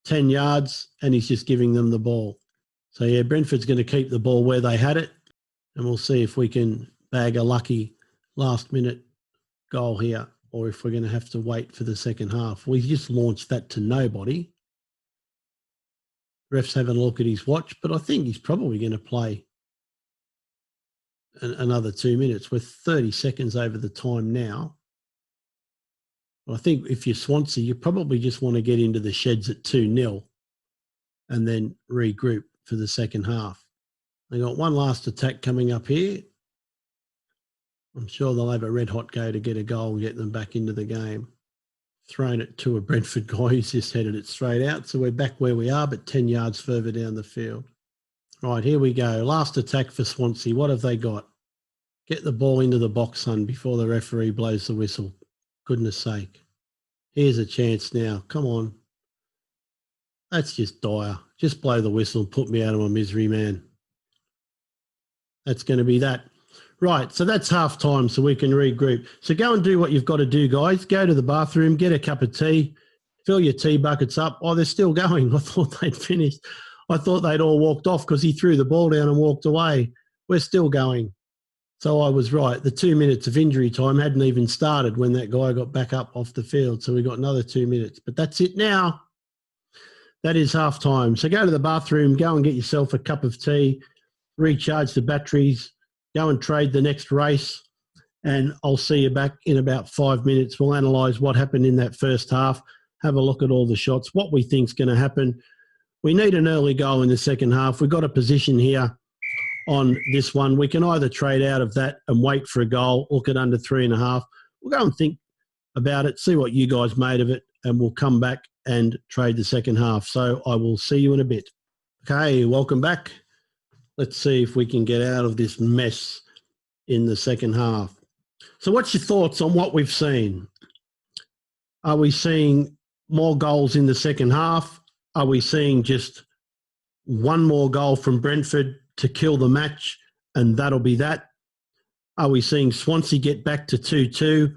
10 yards, and he's just giving them the ball. So, yeah, Brentford's going to keep the ball where they had it, and we'll see if we can bag a lucky last-minute goal here, or if we're going to have to wait for the second half. We just launched that to nobody. Ref's having a look at his watch, but I think he's probably going to play another 2 minutes. We're 30 seconds over the time now. I think if you're Swansea, you probably just want to get into the sheds at 2-0 and then regroup for the second half. They got one last attack coming up here. I'm sure they'll have a red-hot go to get a goal and get them back into the game. Thrown it to a Brentford guy who's just headed it straight out. So we're back where we are, but 10 yards further down the field. Right, here we go. Last attack for Swansea. What have they got? Get the ball into the box, son, before the referee blows the whistle. Goodness sake. Here's a chance now. Come on. That's just dire. Just blow the whistle and put me out of my misery, man. That's going to be that. Right, so that's half time, so we can regroup. So go and do what you've got to do, guys. Go to the bathroom, get a cup of tea, fill your tea buckets up. Oh, they're still going. I thought they'd finished. I thought they'd all walked off because he threw the ball down and walked away. We're still going. So I was right. The 2 minutes of injury time hadn't even started when that guy got back up off the field. So we got another 2 minutes. But that's it now. That is half time. So go to the bathroom, go and get yourself a cup of tea, recharge the batteries, go and trade the next race, and I'll see you back in about 5 minutes. We'll analyse what happened in that first half, have a look at all the shots, what we think's going to happen. We need an early goal in the second half. We've got a position here on this one. We can either trade out of that and wait for a goal, look at under 3.5. We'll go and think about it, see what you guys made of it, and we'll come back and trade the second half. So I will see you in a bit. Okay, welcome back. Let's see if we can get out of this mess in the second half. So what's your thoughts on what we've seen? Are we seeing more goals in the second half? Are we seeing just one more goal from Brentford to kill the match and that'll be that? Are we seeing Swansea get back to 2-2,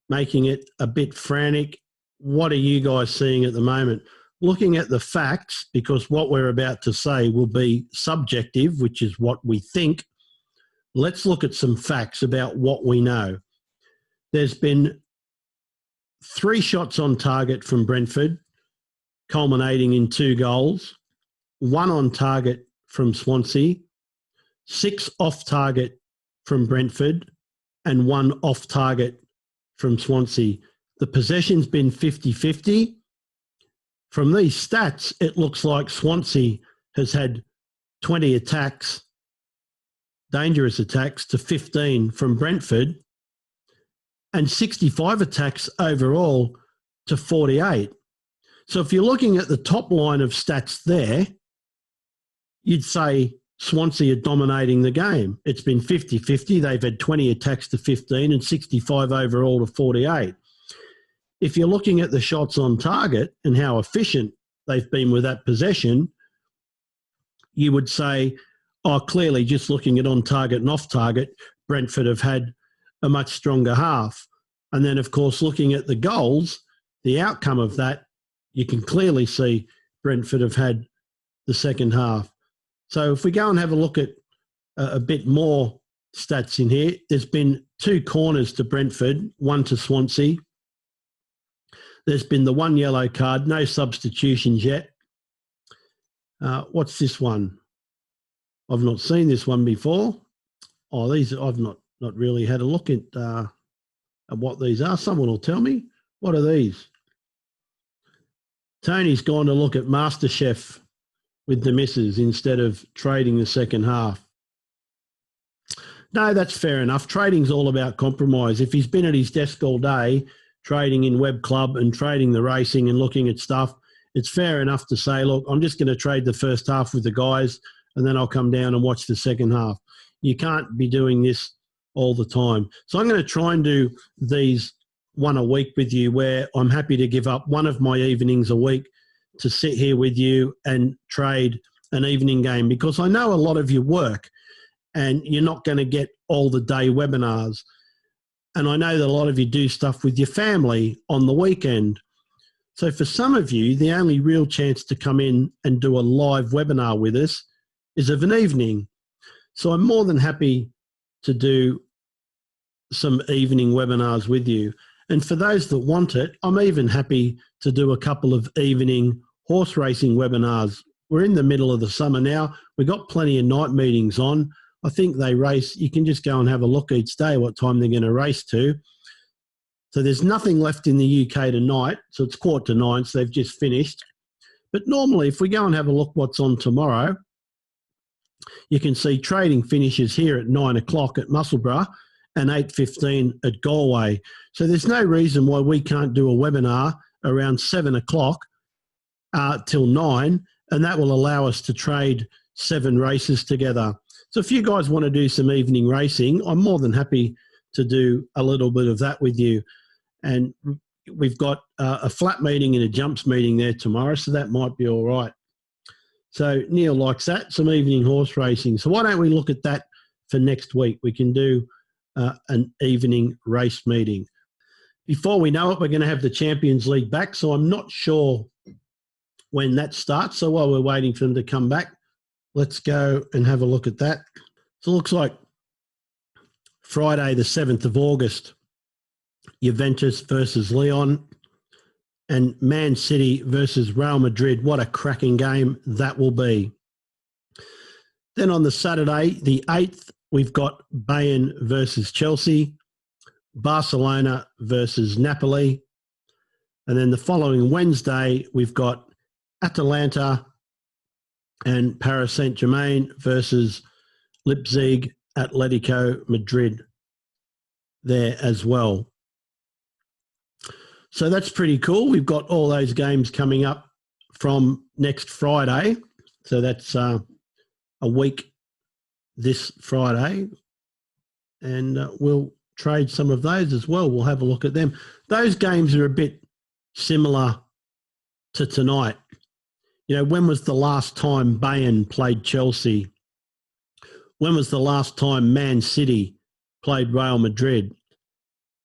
making it a bit frantic? What are you guys seeing at the moment? Looking at the facts, because what we're about to say will be subjective, which is what we think, let's look at some facts about what we know. There's been 3 shots on target from Brentford, culminating in 2 goals, 1 on target from Swansea, 6 off target from Brentford, and 1 off target from Swansea. The possession's been 50-50. From these stats, it looks like Swansea has had 20 attacks, dangerous attacks, to 15 from Brentford, and 65 attacks overall to 48. So if you're looking at the top line of stats there, you'd say Swansea are dominating the game. It's been 50-50. They've had 20 attacks to 15 and 65 overall to 48. If you're looking at the shots on target and how efficient they've been with that possession, you would say, oh, clearly just looking at on target and off target, Brentford have had a much stronger half. And then, of course, looking at the goals, the outcome of that, you can clearly see Brentford have had the second half. So if we go and have a look at a bit more stats in here, there's been 2 corners to Brentford, 1 to Swansea. There's been the 1 yellow card, no substitutions yet. What's this one? I've not seen this one before. Oh, these I've not really had a look at what these are. Someone will tell me. What are these? Tony's gone to look at MasterChef with the missus instead of trading the second half. No, that's fair enough. Trading's all about compromise. If he's been at his desk all day trading in Web Club and trading the racing and looking at stuff, it's fair enough to say, look, I'm just going to trade the first half with the guys and then I'll come down and watch the second half. You can't be doing this all the time. So I'm going to try and do these one a week with you, where I'm happy to give up one of my evenings a week to sit here with you and trade an evening game, because I know a lot of you work and you're not going to get all the day webinars. And I know that a lot of you do stuff with your family on the weekend. So for some of you, the only real chance to come in and do a live webinar with us is of an evening. So I'm more than happy to do some evening webinars with you. And for those that want it, I'm even happy to do a couple of evening horse racing webinars. We're in the middle of the summer now. We've got plenty of night meetings on. I think they race. You can just go and have a look each day what time they're going to race to. So there's nothing left in the UK tonight. So it's 8:45, so they've just finished. But normally, if we go and have a look what's on tomorrow, you can see trading finishes here at 9 o'clock at Musselburgh and 8:15 at Galway. So there's no reason why we can't do a webinar around 7 o'clock till 9, and that will allow us to trade 7 races together. So if you guys want to do some evening racing, I'm more than happy to do a little bit of that with you. And we've got a flat meeting and a jumps meeting there tomorrow, so that might be all right. So Neil likes that, some evening horse racing. So why don't we look at that for next week? We can do an evening race meeting. Before we know it, we're going to have the Champions League back, so I'm not sure when that starts. So while we're waiting for them to come back, let's go and have a look at that. So it looks like Friday the 7th of August, Juventus versus Lyon, and Man City versus Real Madrid. What a cracking game that will be. Then on the Saturday, the 8th, we've got Bayern versus Chelsea, Barcelona versus Napoli. And then the following Wednesday, we've got Atalanta and Paris Saint-Germain versus Leipzig, Atletico Madrid there as well. So that's pretty cool. We've got all those games coming up from next Friday. So that's a week this Friday. And we'll trade some of those as well. We'll have a look at them. Those games are a bit similar to tonight. You know, when was the last time Bayern played Chelsea? When was the last time Man City played Real Madrid?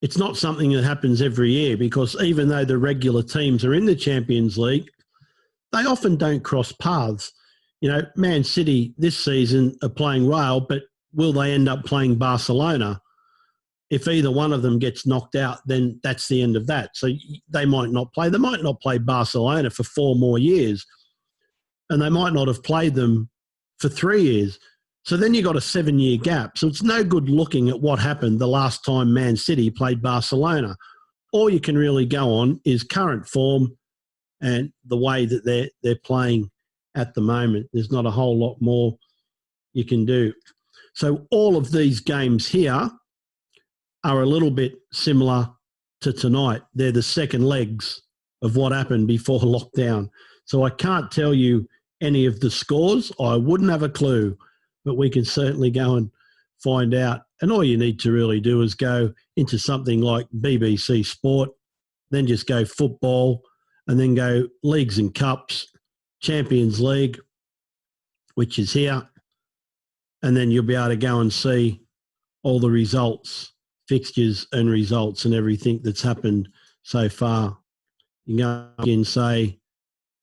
It's not something that happens every year, because even though the regular teams are in the Champions League, they often don't cross paths. You know, Man City this season are playing Real, but will they end up playing Barcelona? If either one of them gets knocked out, then that's the end of that. So they might not play. They might not play Barcelona for 4 more years, and they might not have played them for 3 years. So then you've got a 7-year gap. So it's no good looking at what happened the last time Man City played Barcelona. All you can really go on is current form and the way that they're playing at the moment. There's not a whole lot more you can do. So all of these games here are a little bit similar to tonight. They're the second legs of what happened before lockdown. So I can't tell you any of the scores. I wouldn't have a clue, but we can certainly go and find out. And all you need to really do is go into something like BBC Sport, then just go football, and then go leagues and cups, Champions League, which is here. And then you'll be able to go and see all the results, fixtures and results and everything that's happened so far. You can go and say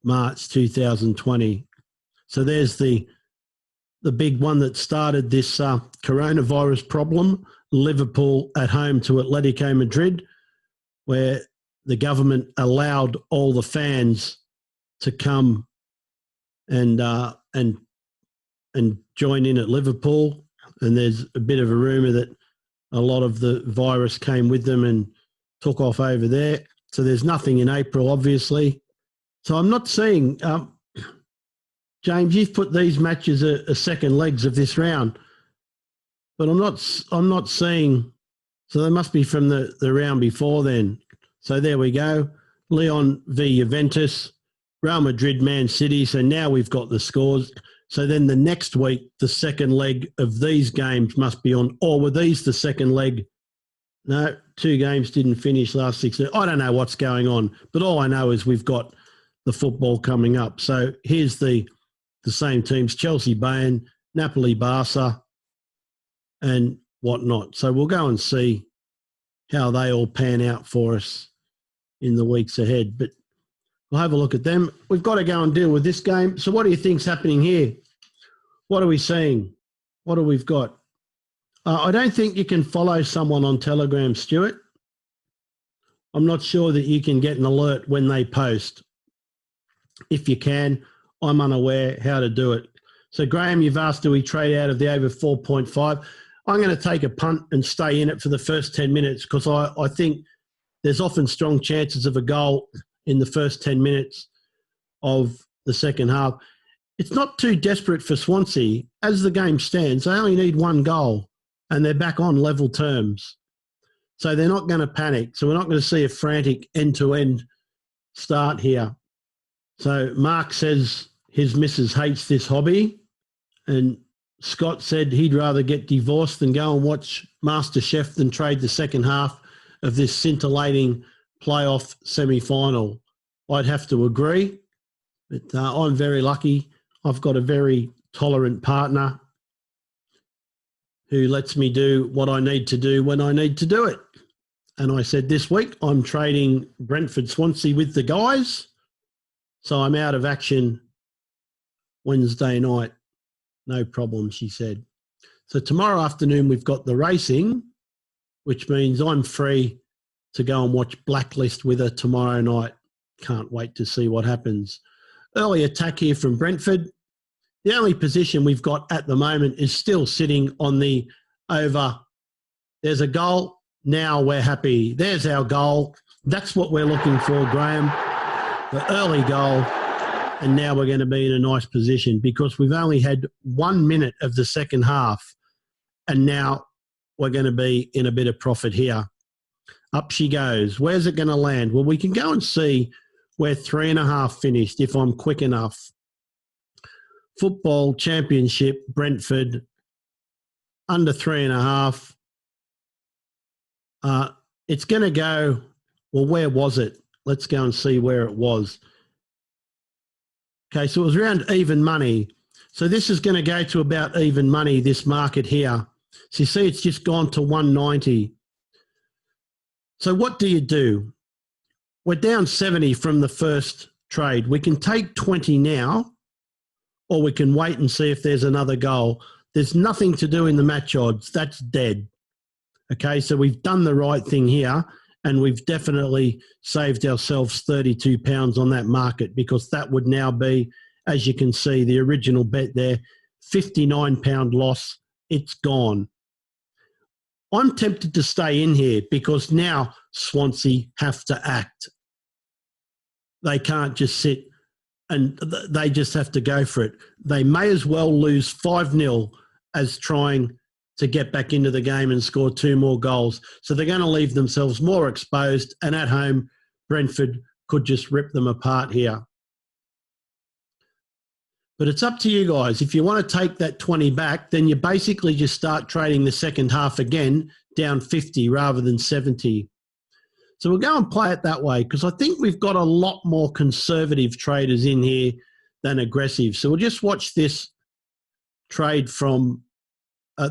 March 2020. So there's the big one that started this coronavirus problem, Liverpool at home to Atletico Madrid, where the government allowed all the fans to come and join in at Liverpool. And there's a bit of a rumour that a lot of the virus came with them and took off over there. So there's nothing in April, obviously. So I'm not seeing, James, you've put these matches as second legs of this round, but I'm not seeing. So they must be from the round before then. So there we go. Lyon v Juventus, Real Madrid, Man City. So now we've got the scores. So then the next week, the second leg of these games must be on. Or were these the second leg? No, 2 games didn't finish last 6. I don't know what's going on, but all I know is we've got the football coming up. So here's the same teams: Chelsea, Bayern, Napoli, Barca, and whatnot. So we'll go and see how they all pan out for us in the weeks ahead. But we'll have a look at them. We've got to go and deal with this game. So what do you think's happening here? What are we seeing? What do we've got? I don't think you can follow someone on Telegram, Stuart. I'm not sure that you can get an alert when they post. If you can, I'm unaware how to do it. So, Graham, you've asked, do we trade out of the over 4.5? I'm going to take a punt and stay in it for the first 10 minutes because I think there's often strong chances of a goal in the first 10 minutes of the second half. It's not too desperate for Swansea. As the game stands, they only need 1 goal and they're back on level terms. So they're not going to panic. So we're not going to see a frantic end-to-end start here. So Mark says his missus hates this hobby, and Scott said he'd rather get divorced than go and watch MasterChef than trade the second half of this scintillating playoff semi-final. I'd have to agree, but I'm very lucky. I've got a very tolerant partner who lets me do what I need to do when I need to do it. And I said this week I'm trading Brentford-Swansea with the guys, so I'm out of action Wednesday night. No problem, she said. So tomorrow afternoon we've got the racing, which means I'm free to go and watch Blacklist with her tomorrow night. Can't wait to see what happens. Early attack here from Brentford. The only position we've got at the moment is still sitting on the over. There's a goal. Now we're happy. There's our goal. That's what we're looking for, Graham. The early goal. And now we're going to be in a nice position because we've only had 1 minute of the second half. And now we're going to be in a bit of profit here. Up she goes. Where's it going to land? Well, we can go and see where 3.5 finished if I'm quick enough. Football Championship, Brentford, under 3.5. It's going to go, well, where was it? Let's go and see where it was. Okay, so it was around even money. So this is going to go to about even money, this market here. So you see it's just gone to 190. So what do you do? We're down 70 from the first trade. We can take 20 now, or we can wait and see if there's another goal. There's nothing to do in the match odds. That's dead. Okay, so we've done the right thing here, and we've definitely saved ourselves £32 on that market because that would now be, as you can see, the original bet there, £59 loss. It's gone. I'm tempted to stay in here because now Swansea have to act. They can't just sit and they just have to go for it. They may as well lose 5-0 as trying to get back into the game and score 2 more goals. So they're going to leave themselves more exposed, and at home, Brentford could just rip them apart here. But it's up to you guys. If you want to take that 20 back, then you basically just start trading the second half again, down 50 rather than 70. So we'll go and play it that way because I think we've got a lot more conservative traders in here than aggressive. So we'll just watch this trade from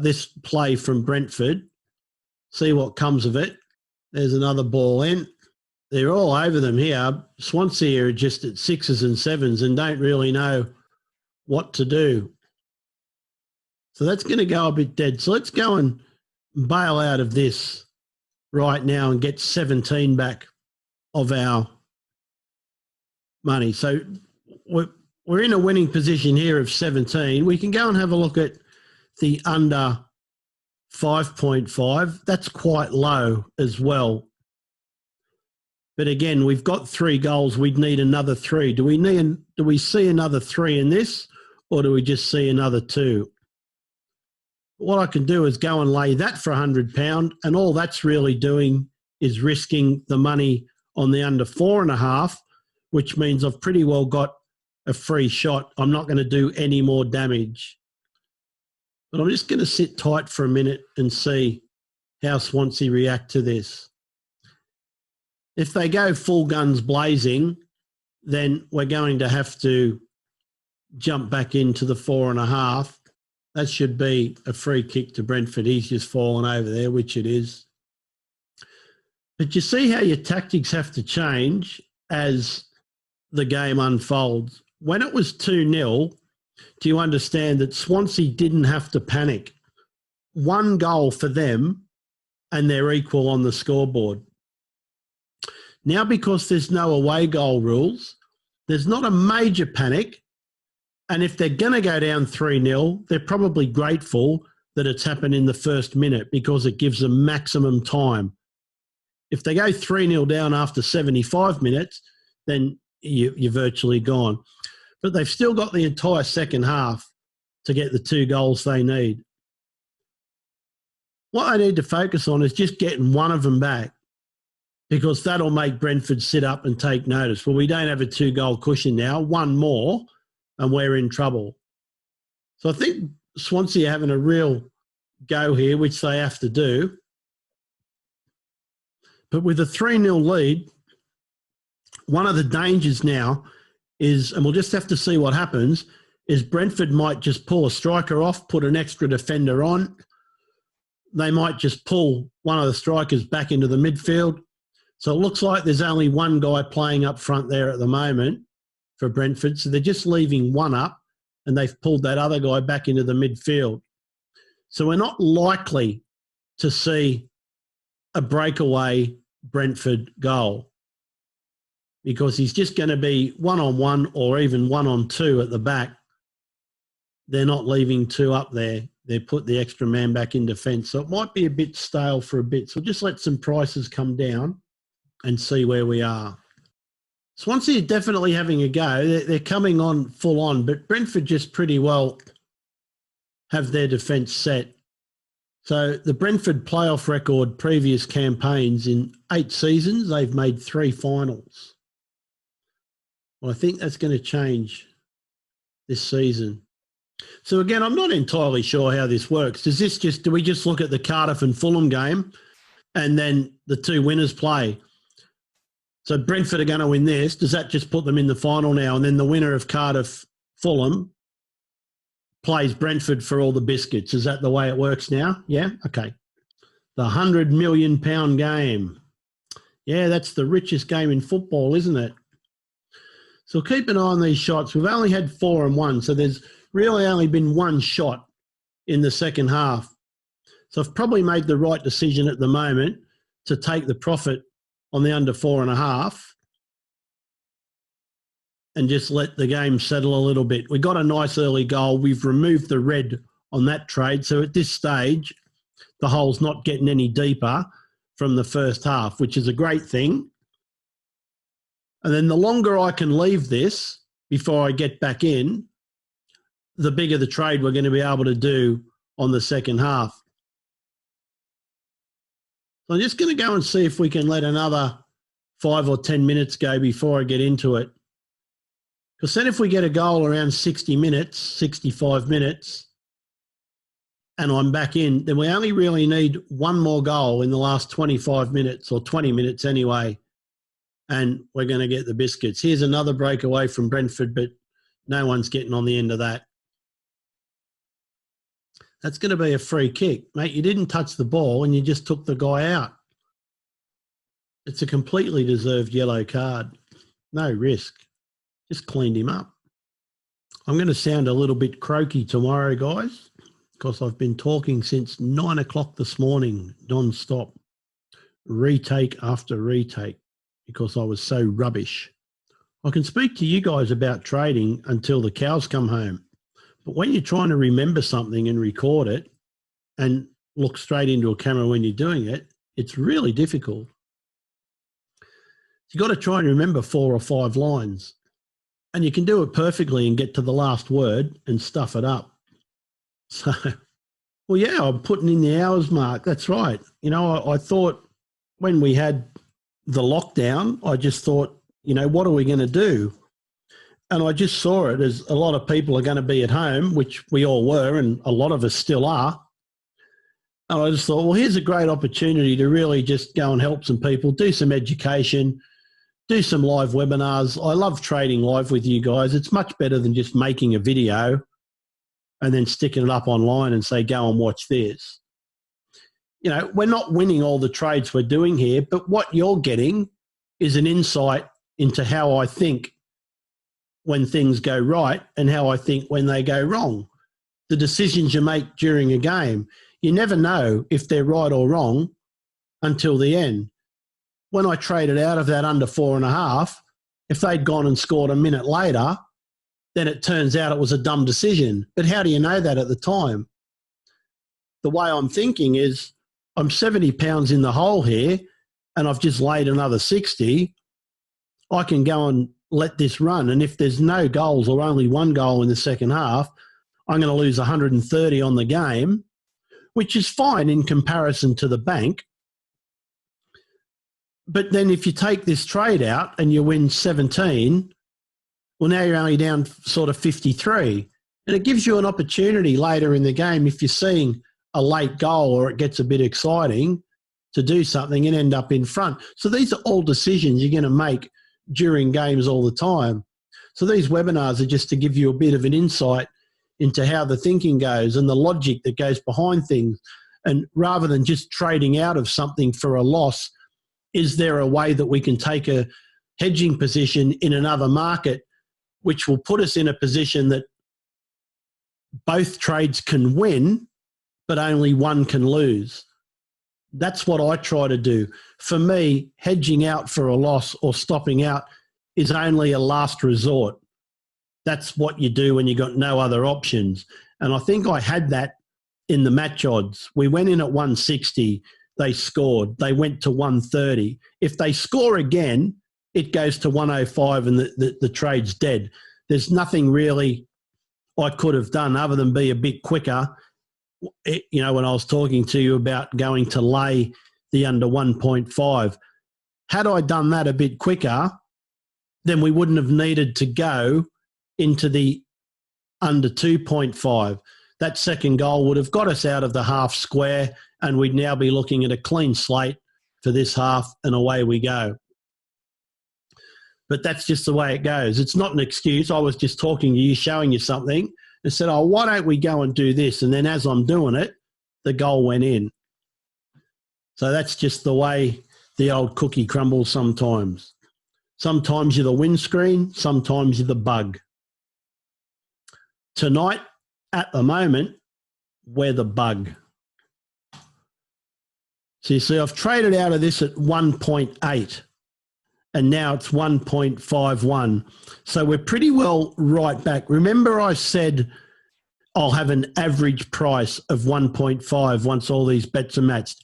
this play from Brentford, see what comes of it. There's another ball in. They're all over them here. Swansea are just at 6s and 7s and don't really know what to do. So that's going to go a bit dead. So let's go and bail out of this right now and get 17 back of our money. So we're we're in a winning position here of 17. We can go and have a look at the under 5.5. That's quite low as well. But again, we've got 3 goals. We'd need another 3. Do we see another 3 in this, or do we just see another 2? What I can do is go and lay that for £100, and all that's really doing is risking the money on the under 4.5, which means I've pretty well got a free shot. I'm not going to do any more damage. But I'm just going to sit tight for a minute and see how Swansea react to this. If they go full guns blazing, then we're going to have to jump back into the 4.5. That should be a free kick to Brentford. He's just fallen over there, which it is. But you see how your tactics have to change as the game unfolds. When it was 2-0, do you understand that Swansea didn't have to panic? 1 goal for them and they're equal on the scoreboard. Now, because there's no away goal rules, there's not a major panic. And if they're going to go down 3-0, they're probably grateful that it's happened in the first minute because it gives them maximum time. If they go 3-0 down after 75 minutes, then you're virtually gone. But they've still got the entire second half to get the 2 goals they need. What they need to focus on is just getting one of them back, because that'll make Brentford sit up and take notice. Well, we don't have a 2-goal cushion now. 1 more and we're in trouble. So I think Swansea are having a real go here, which they have to do. But with a 3-0 lead, one of the dangers now is, and we'll just have to see what happens, is Brentford might just pull a striker off, put an extra defender on. They might just pull one of the strikers back into the midfield. So it looks like there's only 1 guy playing up front there at the moment for Brentford. So they're just leaving 1 up and they've pulled that other guy back into the midfield. So we're not likely to see a breakaway Brentford goal, because he's just going to be 1-on-1 or even 1-on-2 at the back. They're not leaving 2 up there. They put the extra man back in defence. So it might be a bit stale for a bit. So just let some prices come down and see where we are. Swansea are definitely having a go. They're coming on full on, but Brentford just pretty well have their defence set. So the Brentford playoff record, previous campaigns, in 8 seasons, they've made 3 finals. Well, I think that's going to change this season. So again, I'm not entirely sure how this works. Do we just look at the Cardiff and Fulham game and then the 2 winners play? So Brentford are going to win this. Does that just put them in the final now? And then the winner of Cardiff-Fulham plays Brentford for all the biscuits. Is that the way it works now? Yeah? Okay. The £100 million game. Yeah, that's the richest game in football, isn't it? So keep an eye on these shots. We've only had 4 and 1, so there's really only been 1 shot in the second half. So I've probably made the right decision at the moment to take the profit on the under 4.5 and just let the game settle a little bit. We got a nice early goal. We've removed the red on that trade. So at this stage, the hole's not getting any deeper from the first half, which is a great thing. And then the longer I can leave this before I get back in, the bigger the trade we're going to be able to do on the second half. So I'm just going to go and see if we can let another 5 or 10 minutes go before I get into it. Because then if we get a goal around 60 minutes, 65 minutes, and I'm back in, then we only really need 1 more goal in the last 25 minutes, or 20 minutes anyway, and we're going to get the biscuits. Here's another breakaway from Brentford, but no one's getting on the end of that. That's going to be a free kick. Mate, you didn't touch the ball and you just took the guy out. It's a completely deserved yellow card. No risk. Just cleaned him up. I'm going to sound a little bit croaky tomorrow, guys, because I've been talking since 9 o'clock this morning, non-stop. Retake after retake, because I was so rubbish I can speak to you guys about trading until the cows come home. But when you're trying to remember something and record it and look straight into a camera when you're doing it, it's really difficult. You've got to try and remember 4 or 5 lines. And you can do it perfectly and get to the last word and stuff it up. So, well, yeah, I'm putting in the hours mark. That's right. You know, I thought when we had the lockdown, I just thought, you know, what are we going to do? And I just saw it as a lot of people are going to be at home, which we all were, and a lot of us still are. And I just thought, well, here's a great opportunity to really just go and help some people, do some education, do some live webinars. I love trading live with you guys. It's much better than just making a video and then sticking it up online and say, go and watch this. You know, we're not winning all the trades we're doing here, but what you're getting is an insight into how I think when things go right and how I think when they go wrong. The decisions you make during a game, you never know if they're right or wrong until the end. When I traded out of that under 4.5, if they'd gone and scored a minute later, then it turns out it was a dumb decision. But how do you know that at the time? The way I'm thinking is I'm 70 pounds in the hole here and I've just laid another 60. I can go and let this run. And if there's no goals or only one goal in the second half, I'm going to lose 130 on the game, which is fine in comparison to the bank. But then if you take this trade out and you win 17, well, now you're only down sort of 53. And it gives you an opportunity later in the game, if you're seeing a late goal or it gets a bit exciting, to do something and end up in front. So these are all decisions you're going to make during games all the time. So these webinars are just to give you a bit of an insight into how the thinking goes and the logic that goes behind things. And rather than just trading out of something for a loss, is there a way that we can take a hedging position in another market, which will put us in a position that both trades can win, but only one can lose? That's what I try to do. For me, hedging out for a loss or stopping out is only a last resort. That's what you do when you've got no other options. And I think I had that in the match odds. We went in at 160. They scored. They went to 130. If they score again, it goes to 105 and the trade's dead. There's nothing really I could have done other than be a bit quicker. You know, when I was talking to you about going to lay the under 1.5, had I done that a bit quicker, then we wouldn't have needed to go into the under 2.5. That second goal would have got us out of the half square and we'd now be looking at a clean slate for this half and away we go. But that's just the way it goes. It's not an excuse. I was just talking to you, showing you something, and said, oh, why don't we go and do this? And then as I'm doing it, the goal went in. So that's just the way the old cookie crumbles sometimes. Sometimes you're the windscreen, sometimes you're the bug. Tonight, at the moment, we're the bug. So you see, I've traded out of this at 1.8 and now it's 1.51. So we're pretty well right back. Remember I said I'll have an average price of 1.5 once all these bets are matched.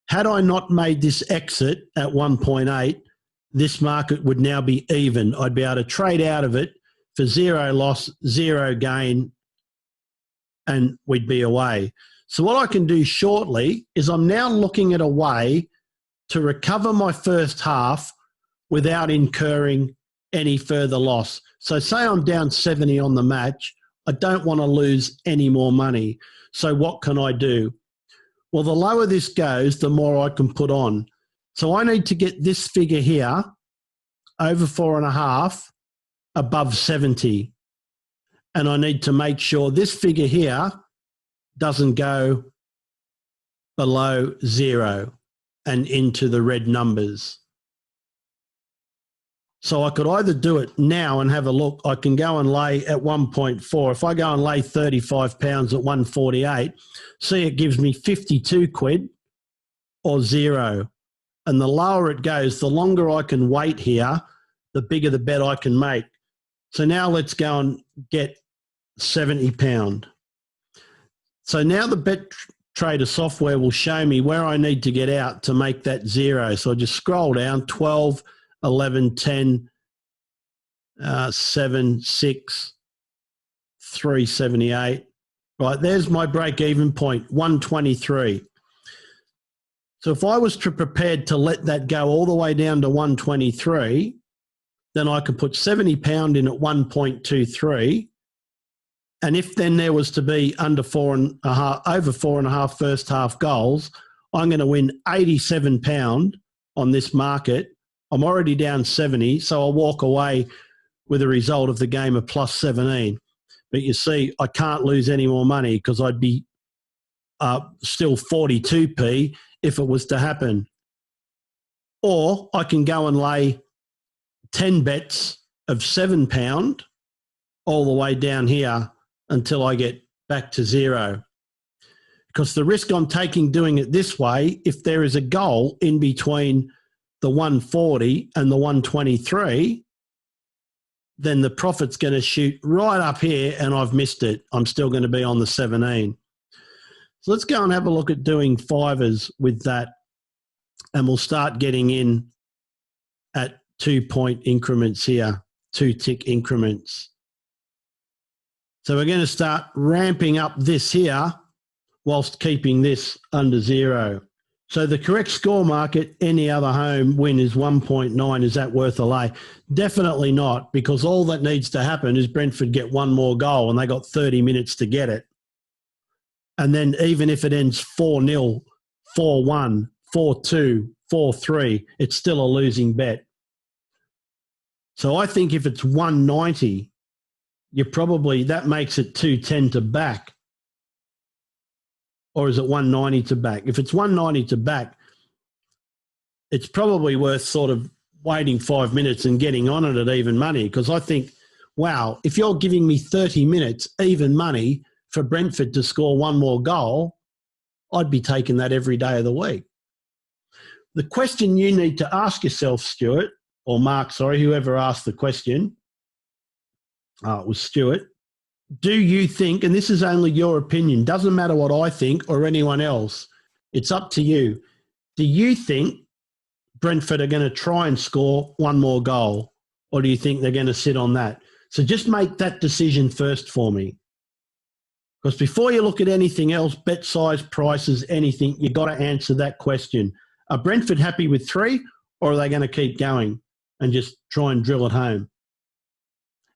Had I not made this exit at 1.8, this market would now be even. I'd be able to trade out of it for 0 loss, 0 gain, and we'd be away. So what I can do shortly is I'm now looking at a way to recover my first half without incurring any further loss. So say I'm down 70 on the match, I don't want to lose any more money. So what can I do? Well, the lower this goes, the more I can put on. So I need to get this figure here over 4.5 above 70. And I need to make sure this figure here doesn't go below 0 and into the red numbers. So I could either do it now and have a look. I can go and lay at 1.4. If I go and lay 35 pounds at 148, see it gives me 52 quid or 0. And the lower it goes, the longer I can wait here the bigger the bet I can make. So now let's go and get £70. So now the Bet Trader software will show me where I need to get out to make that zero. So I just scroll down, 12, 11, 10, 7, 6, 378. Right, there's my break-even point, 123. So if I was prepared to let that go all the way down to 123, then I could put £70 in at 1.23. And if then there was to be over 4.5 first half goals, I'm going to win £87 on this market. I'm already down 70, so I'll walk away with a result of the game of plus 17. But you see, I can't lose any more money because I'd be still 42p if it was to happen. Or I can go and lay 10 bets of £7 all the way down here until I get back to zero. Because the risk I'm taking doing it this way, if there is a goal in between the 140 and the 123, then the profit's going to shoot right up here and I've missed it. I'm still going to be on the 17. So let's go and have a look at doing fivers with that, and we'll start getting in at 2-point increments here, 2-tick increments. So we're going to start ramping up this here whilst keeping this under zero. So the correct score market, any other home win is 1.9. Is that worth a lay? Definitely not, because all that needs to happen is Brentford get one more goal and they got 30 minutes to get it. And then even if it ends 4-0, 4-1, 4-2, 4-3, it's still a losing bet. So I think if it's 190, that makes it 210 to back. Or is it 190 to back? If it's 190 to back, it's probably worth sort of waiting 5 minutes and getting on it at even money, because I think, wow, if you're giving me 30 minutes even money for Brentford to score one more goal, I'd be taking that every day of the week. The question you need to ask yourself, Stuart, or Mark, sorry, whoever asked the question, it was Stuart, do you think, and this is only your opinion, doesn't matter what I think or anyone else, it's up to you. Do you think Brentford are going to try and score one more goal, or do you think they're going to sit on that? So just make that decision first for me. Because before you look at anything else, bet size, prices, anything, you've got to answer that question. Are Brentford happy with 3, or are they going to keep going and just try and drill it home?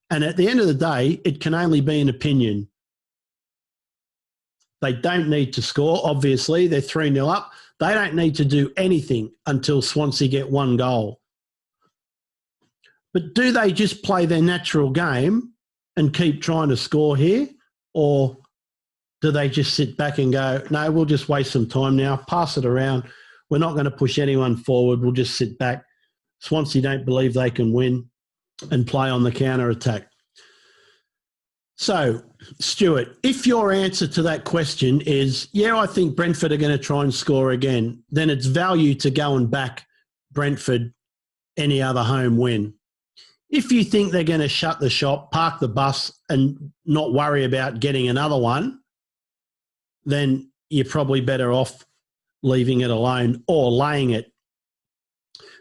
And at the end of the day, it can only be an opinion. They don't need to score, obviously. They're 3-0 up. They don't need to do anything until Swansea get one goal. But do they just play their natural game and keep trying to score here? Or do they just sit back and go, no, we'll just waste some time now, pass it around. We're not going to push anyone forward. We'll just sit back. Swansea don't believe they can win and play on the counter-attack. So, Stuart, if your answer to that question is, yeah, I think Brentford are going to try and score again, then it's value to go and back Brentford any other home win. If you think they're going to shut the shop, park the bus and not worry about getting another one, then you're probably better off leaving it alone or laying it.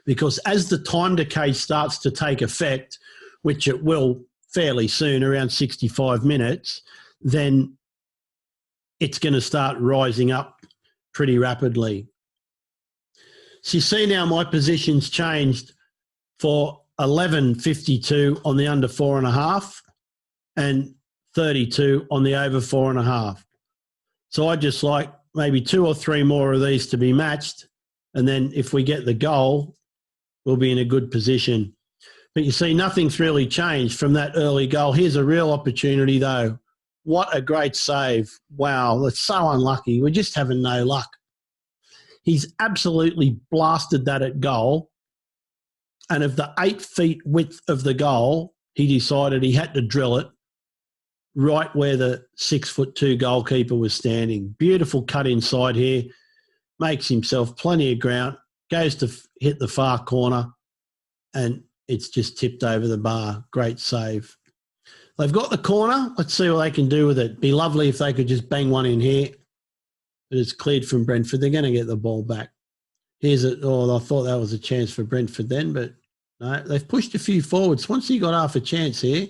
Because as the time decay starts to take effect, which it will fairly soon, around 65 minutes, then it's going to start rising up pretty rapidly. So you see now my position's changed for 11.52 on the under 4.5 and 32 on the over 4.5. So I just like maybe 2 or 3 more of these to be matched. And then if we get the goal, we'll be in a good position. But you see, nothing's really changed from that early goal. Here's a real opportunity, though. What a great save. Wow, that's so unlucky. We're just having no luck. He's absolutely blasted that at goal. And of the 8 feet width of the goal, he decided he had to drill it right where the 6'2" goalkeeper was standing. Beautiful cut inside here. Makes himself plenty of ground. Goes to hit the far corner and it's just tipped over the bar. Great save. They've got the corner. Let's see what they can do with it. Be lovely if they could just bang one in here. But it's cleared from Brentford. They're going to get the ball back. Here's it. Oh, I thought that was a chance for Brentford then, but no, they've pushed a few forwards. Once you got half a chance here,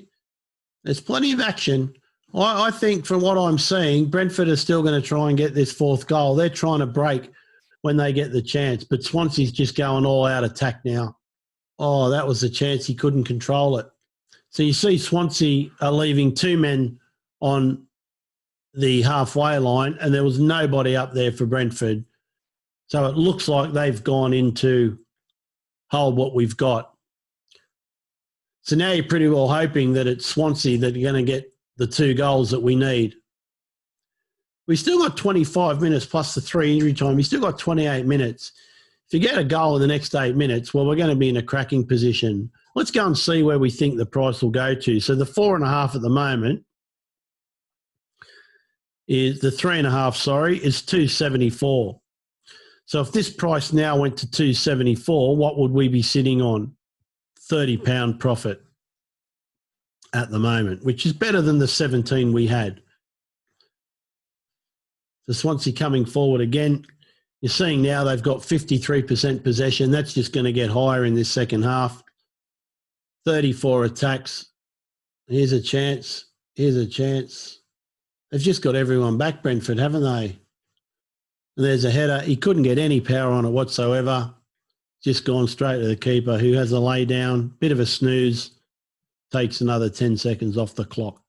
there's plenty of action. I think from what I'm seeing, Brentford are still going to try and get this fourth goal. They're trying to break when they get the chance, but Swansea's just going all out attack now. Oh, that was a chance. He couldn't control it. So you see Swansea are leaving two men on the halfway line, and there was nobody up there for Brentford. So it looks like they've gone into hold what we've got. So now you're pretty well hoping that it's Swansea that are going to get the 2 goals that we need. We still got 25 minutes plus the 3 injury time. You still got 28 minutes. If you get a goal in the next 8 minutes, well, we're going to be in a cracking position. Let's go and see where we think the price will go to. So the 4.5 at the moment is the 3.5, is 274. So if this price now went to 274, what would we be sitting on? £30 profit at the moment, which is better than the 17 we had. So Swansea coming forward again. You're seeing now they've got 53% possession. That's just going to get higher in this second half. 34 attacks. Here's a chance. Here's a chance. They've just got everyone back, Brentford, haven't they? And there's a header. He couldn't get any power on it whatsoever. Just gone straight to the keeper, who has a lay down, bit of a snooze, takes another 10 seconds off the clock.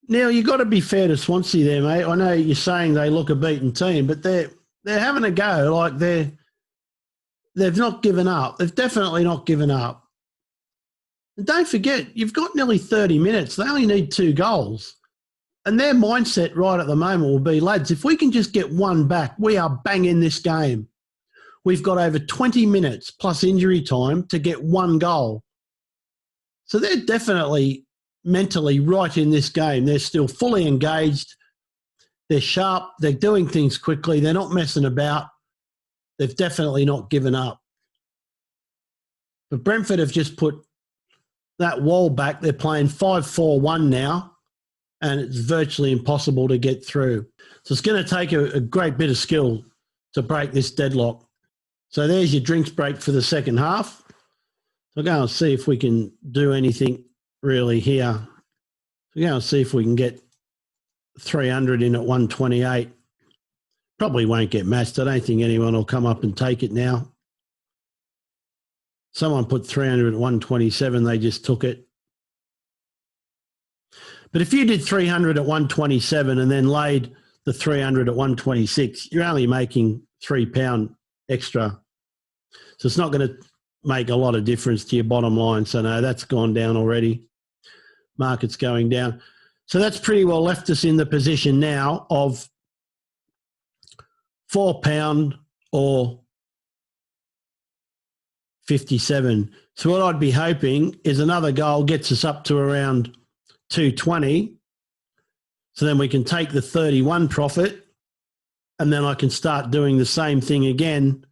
Now, you've got to be fair to Swansea there, mate. I know you're saying they look a beaten team, but they're having a go. Like they've not given up. They've definitely not given up. And don't forget, you've got nearly 30 minutes. They only need 2 goals. And their mindset right at the moment will be, lads, if we can just get one back, we are banging this game. We've got over 20 minutes plus injury time to get 1 goal. So they're definitely mentally right in this game. They're still fully engaged. They're sharp. They're doing things quickly. They're not messing about. They've definitely not given up. But Brentford have just put that wall back. They're playing 5-4-1 now, and it's virtually impossible to get through. So it's going to take a great bit of skill to break this deadlock. So there's your drinks break for the second half. So go and see if we can do anything really here. So go and see if we can get 300 in at 128. Probably won't get matched. I don't think anyone will come up and take it now. Someone put 300 at 127. They just took it. But if you did 300 at 127 and then laid the 300 at 126, you're only making £3 extra. So it's not going to make a lot of difference to your bottom line. So no, that's gone down already. Market's going down. So that's pretty well left us in the position now of £4 or 57. So what I'd be hoping is another goal gets us up to around 220. So then we can take the 31 profit, and then I can start doing the same thing again,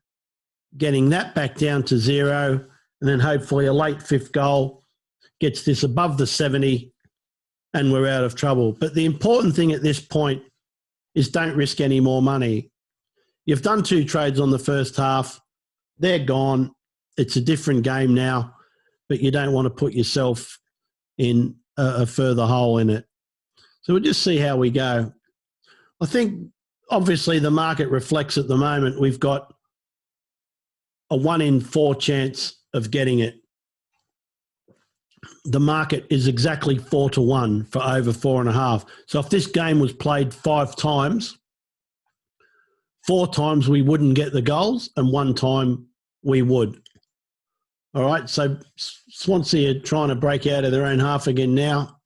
getting that back down to 0, and then hopefully a late 5th goal gets this above the 70 and we're out of trouble. But the important thing at this point is don't risk any more money. You've done 2 trades on the first half. They're gone. It's a different game now, but you don't want to put yourself in a further hole in it. So we'll just see how we go. I think obviously the market reflects at the moment we've got a 1 in 4 chance of getting it. The market is exactly 4-1 for over 4.5. So if this game was played 5 times, 4 times we wouldn't get the goals and 1 time we would. All right, so Swansea are trying to break out of their own half again now.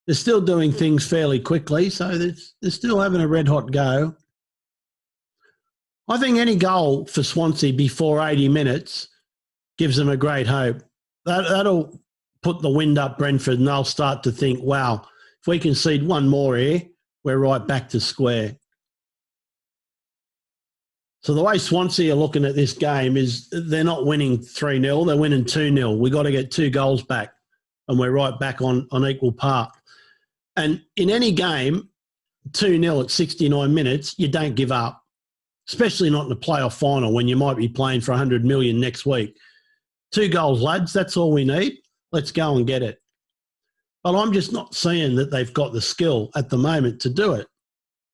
They're still doing things fairly quickly, so they're still having a red-hot go. I think any goal for Swansea before 80 minutes gives them a great hope. That'll put the wind up Brentford, and they'll start to think, wow, if we concede 1 more here, we're right back to square. So the way Swansea are looking at this game is they're not winning 3-0, they're winning 2-0. We've got to get 2 goals back, and we're right back on equal par. And in any game, 2-0 at 69 minutes, you don't give up, especially not in the playoff final when you might be playing for 100 million next week. 2 goals, lads, that's all we need. Let's go and get it. But I'm just not seeing that they've got the skill at the moment to do it.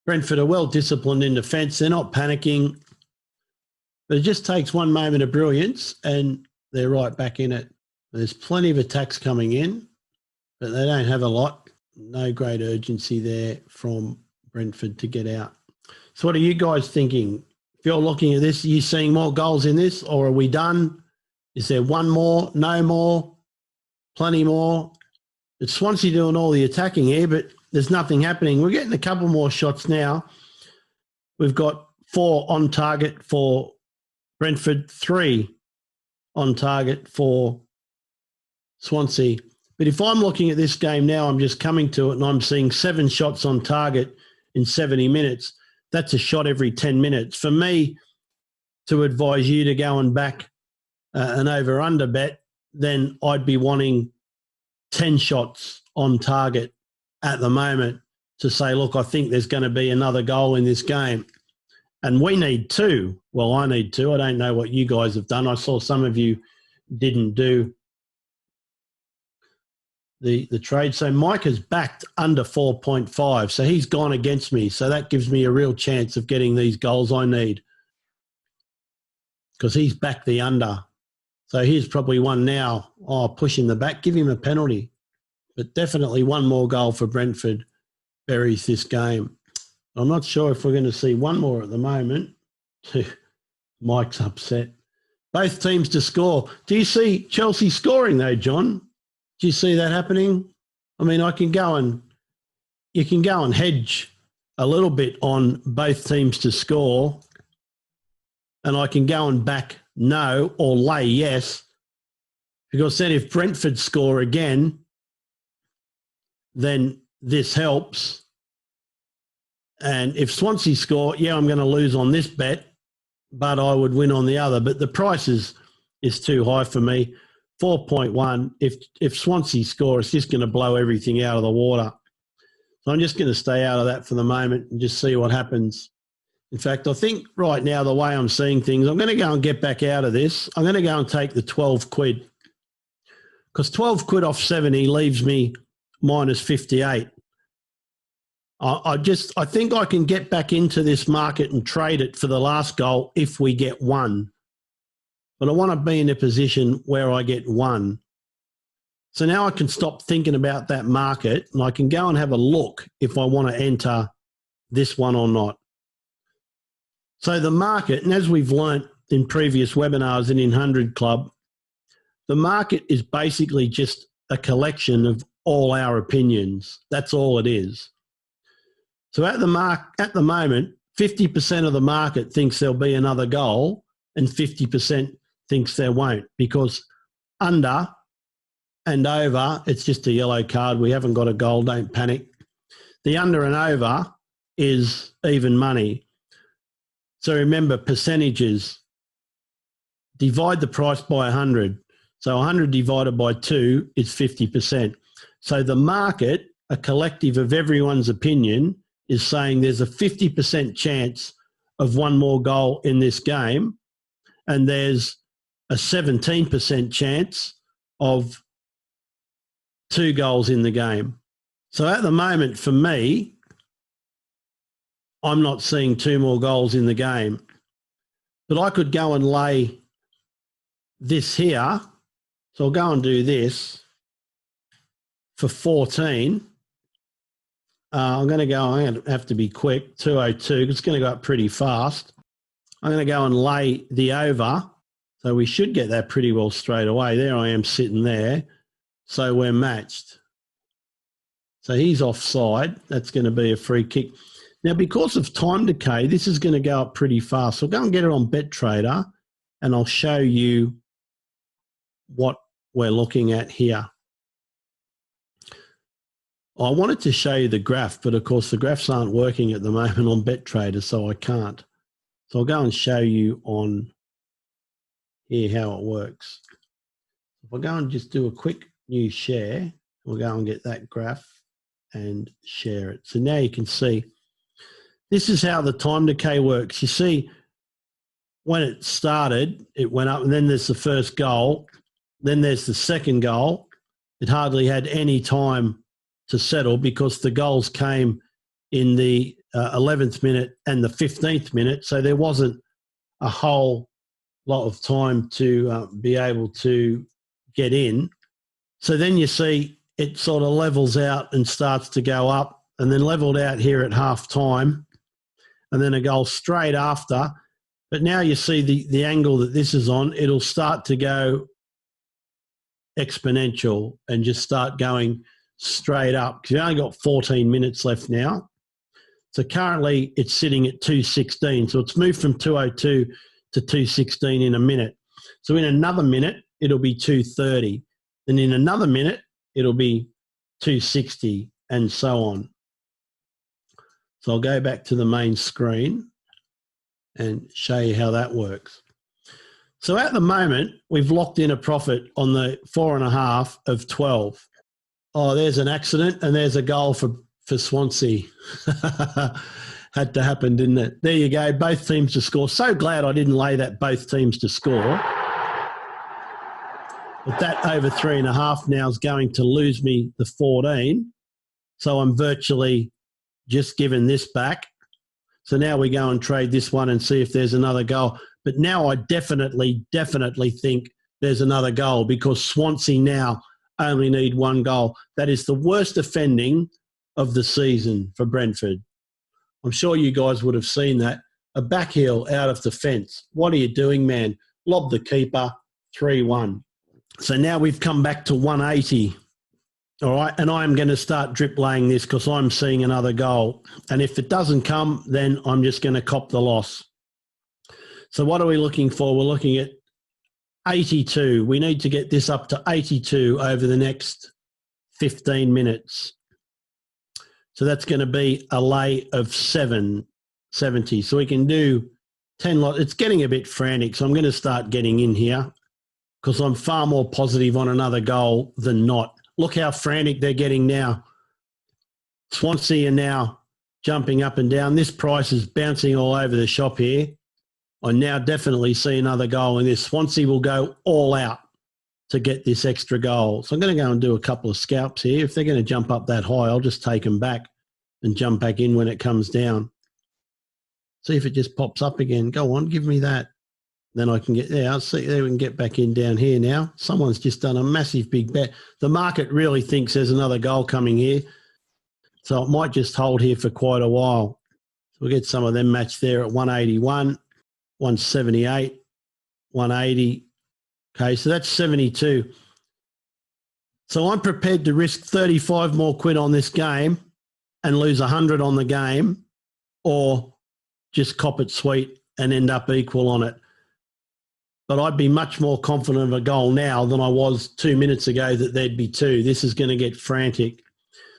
Brentford are well disciplined in defence. They're not panicking. But it just takes one moment of brilliance and they're right back in it. There's plenty of attacks coming in, but they don't have a lot. No great urgency there from Brentford to get out. So what are you guys thinking? If you're looking at this, are you seeing more goals in this, or are we done? Is there one more? No more? Plenty more? It's Swansea doing all the attacking here, but there's nothing happening. We're getting a couple more shots now. We've got 4 on target for Brentford, 3 on target for Swansea. But if I'm looking at this game now, I'm just coming to it and I'm seeing 7 shots on target in 70 minutes. That's a shot every 10 minutes. For me to advise you to go and back an over-under bet, then I'd be wanting 10 shots on target at the moment to say, look, I think there's going to be another goal in this game. And we need 2. Well, I need 2. I don't know what you guys have done. I saw some of you didn't do the trade. So Mike has backed under 4.5. So he's gone against me. So that gives me a real chance of getting these goals I need because he's backed the under. So here's probably one now. Oh, pushing the back. Give him a penalty. But definitely one more goal for Brentford buries this game. I'm not sure if we're going to see one more at the moment. Mike's upset. Both teams to score. Do you see Chelsea scoring though, John? Do you see that happening? I mean, you can go and hedge a little bit on both teams to score, and I can go and back no or lay yes, because then if Brentford score again, then this helps. And if Swansea score, yeah, I'm going to lose on this bet, but I would win on the other. But the price is too high for me. 4.1. If Swansea score, it's just going to blow everything out of the water. So I'm just going to stay out of that for the moment and just see what happens. In fact, I think right now, the way I'm seeing things, I'm going to go and get back out of this. I'm going to go and take the 12 quid because 12 quid off 70 leaves me minus 58. I think I can get back into this market and trade it for the last goal if we get 1. But I want to be in a position where I get 1. So now I can stop thinking about that market and I can go and have a look if I want to enter this one or not. So the market, and as we've learnt in previous webinars and in 100 Club, the market is basically just a collection of all our opinions. That's all it is. So at the moment, 50% of the market thinks there'll be another goal and 50% thinks there won't, because under and over, it's just a yellow card. We haven't got a goal, don't panic. The under and over is even money. So remember, percentages, divide the price by 100. So 100 divided by 2 is 50%. So the market, a collective of everyone's opinion, is saying there's a 50% chance of one more goal in this game, and there's a 17% chance of 2 goals in the game. So at the moment, for me, I'm not seeing 2 more goals in the game. But I could go and lay this here. So I'll go and do this for 14. I'm going to have to be quick, 202. It's going to go up pretty fast. I'm going to go and lay the over. So we should get that pretty well straight away. There I am sitting there. So we're matched. So he's offside. That's going to be a free kick. Now, because of time decay, this is going to go up pretty fast. So I'll go and get it on BetTrader and I'll show you what we're looking at here. I wanted to show you the graph, but of course the graphs aren't working at the moment on BetTrader, so I can't. So I'll go and show you on here how it works. If I go and just do a quick new share, we'll go and get that graph and share it. So now you can see this is how the time decay works. You see, when it started, it went up, and then there's the first goal. Then there's the second goal. It hardly had any time to settle because the goals came in the 11th minute and the 15th minute. So there wasn't a whole lot of time to be able to get in. So then you see it sort of levels out and starts to go up, and then leveled out here at half time, and then a goal straight after. But now you see the angle that this is on, it'll start to go exponential and just start going straight up, because you've only got 14 minutes left now. So currently it's sitting at 2:16. So it's moved from 2:02 to 2:16 in a minute. So in another minute, it'll be 2:30. And in another minute, it'll be 2:60 and so on. So I'll go back to the main screen and show you how that works. So at the moment, we've locked in a profit on the 4.5 of 12. Oh, there's an accident and there's a goal for Swansea. Had to happen, didn't it? There you go, both teams to score. So glad I didn't lay that both teams to score. But that over 3.5 now is going to lose me the 14. So I'm virtually just given this back. So now we go and trade this one and see if there's another goal. But now I definitely think there's another goal, because Swansea now only need one goal. That is the worst offending of the season for Brentford. I'm sure you guys would have seen that. A back heel out of the fence. What are you doing, man? Lob the keeper, 3-1. So now we've come back to 180. All right, and I'm going to start drip laying this because I'm seeing another goal. And if it doesn't come, then I'm just going to cop the loss. So what are we looking for? We're looking at 82. We need to get this up to 82 over the next 15 minutes. So that's going to be a lay of 770. So we can do 10 lots. It's getting a bit frantic, so I'm going to start getting in here because I'm far more positive on another goal than not. Look how frantic they're getting now. Swansea are now jumping up and down. This price is bouncing all over the shop here. I now definitely see another goal in this. Swansea will go all out to get this extra goal. So I'm going to go and do a couple of scalps here. If they're going to jump up that high, I'll just take them back and jump back in when it comes down. See if it just pops up again. Go on, give me that. Then I can get there. I'll see there we can get back in down here now. Someone's just done a massive big bet. The market really thinks there's another goal coming here. So it might just hold here for quite a while. We'll get some of them matched there at 181, 178, 180. Okay, so that's 72. So I'm prepared to risk 35 more quid on this game and lose 100 on the game, or just cop it sweet and end up equal on it. But I'd be much more confident of a goal now than I was 2 minutes ago that there'd be two. This is going to get frantic.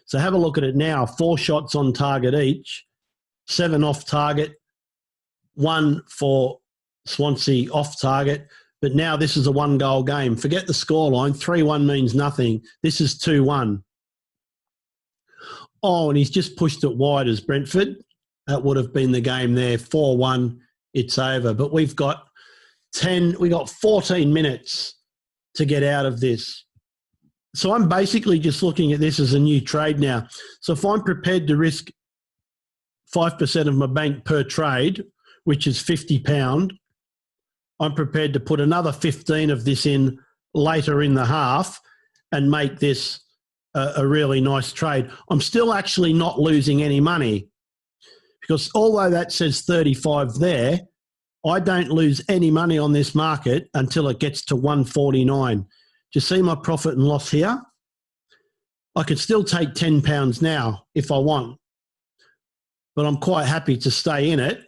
So have a look at it now. 4 shots on target each, 7 off target, 1 for Swansea off target. But now this is a 1-goal game. Forget the scoreline. 3-1 means nothing. This is 2-1. Oh, and he's just pushed it wide as Brentford. That would have been the game there. 4-1, it's over. But we've got 14 minutes to get out of this. So I'm basically just looking at this as a new trade now. So if I'm prepared to risk 5% of my bank per trade, which is £50, I'm prepared to put another 15 of this in later in the half and make this a really nice trade. I'm still actually not losing any money, because although that says 35 there, I don't lose any money on this market until it gets to 149. Do you see my profit and loss here? I could still take £10 now if I want, but I'm quite happy to stay in it.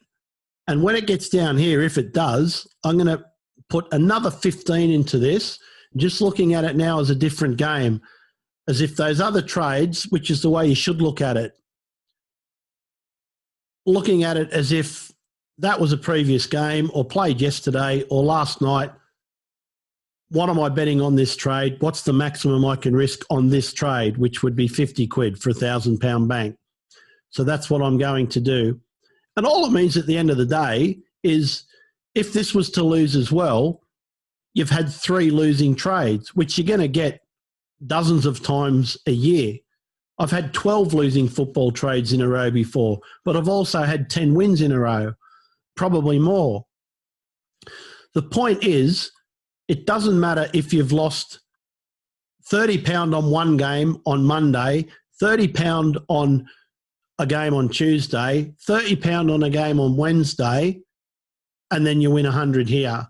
And when it gets down here, if it does, I'm going to put another 15 into this, just looking at it now as a different game, as if those other trades, which is the way you should look at it, looking at it as if that was a previous game or played yesterday or last night. What am I betting on this trade? What's the maximum I can risk on this trade, which would be 50 quid for £1,000 bank? So that's what I'm going to do. And all it means at the end of the day is if this was to lose as well, you've had 3 losing trades, which you're going to get dozens of times a year. I've had 12 losing football trades in a row before, but I've also had 10 wins in a row, probably more. The point is, it doesn't matter if you've lost £30 on one game on Monday, £30 on a game on Tuesday, £30 on a game on Wednesday, and then you win 100 here.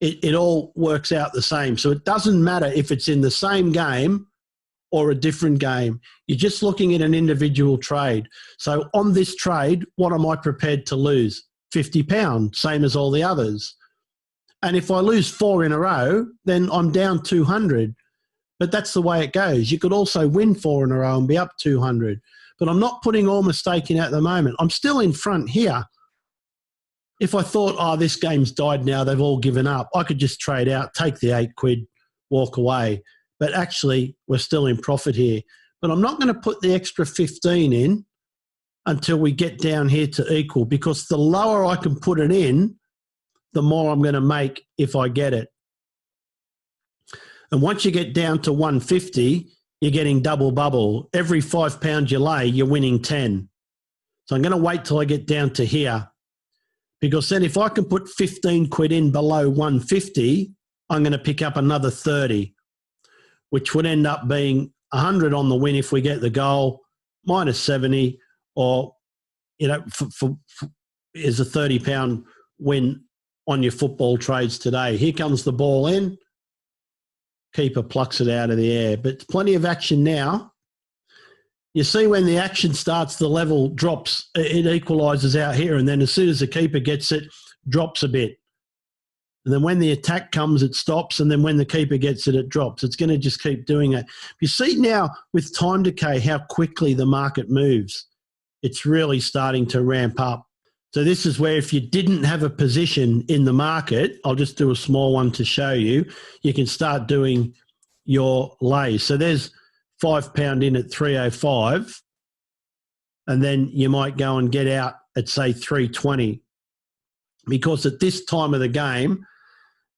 It all works out the same. So it doesn't matter if it's in the same game or a different game. You're just looking at an individual trade. So on this trade, what am I prepared to lose? £50, same as all the others. And if I lose 4 in a row, then I'm down 200. But that's the way it goes. You could also win 4 in a row and be up 200. But I'm not putting all mistake in at the moment. I'm still in front here. If I thought, oh, this game's died now, they've all given up, I could just trade out, take the 8 quid, walk away. But actually, we're still in profit here. But I'm not going to put the extra 15 in until we get down here to equal, because the lower I can put it in, the more I'm going to make if I get it. And once you get down to 150, you're getting double bubble. Every £5 you lay, you're winning 10. So I'm going to wait till I get down to here, because then if I can put 15 quid in below 150, I'm going to pick up another 30, which would end up being 100 on the win if we get the goal, minus 70, or, you know, is a £30 win on your football trades today. Here comes the ball in. Keeper plucks it out of the air. But plenty of action now. You see when the action starts, the level drops. It equalises out here. And then as soon as the keeper gets it, drops a bit. And then when the attack comes, it stops. And then when the keeper gets it, it drops. It's going to just keep doing it. You see now with time decay how quickly the market moves. It's really starting to ramp up. So this is where if you didn't have a position in the market, I'll just do a small one to show you, you can start doing your lays. So there's £5 in at 305, and then you might go and get out at, say, 320. Because at this time of the game,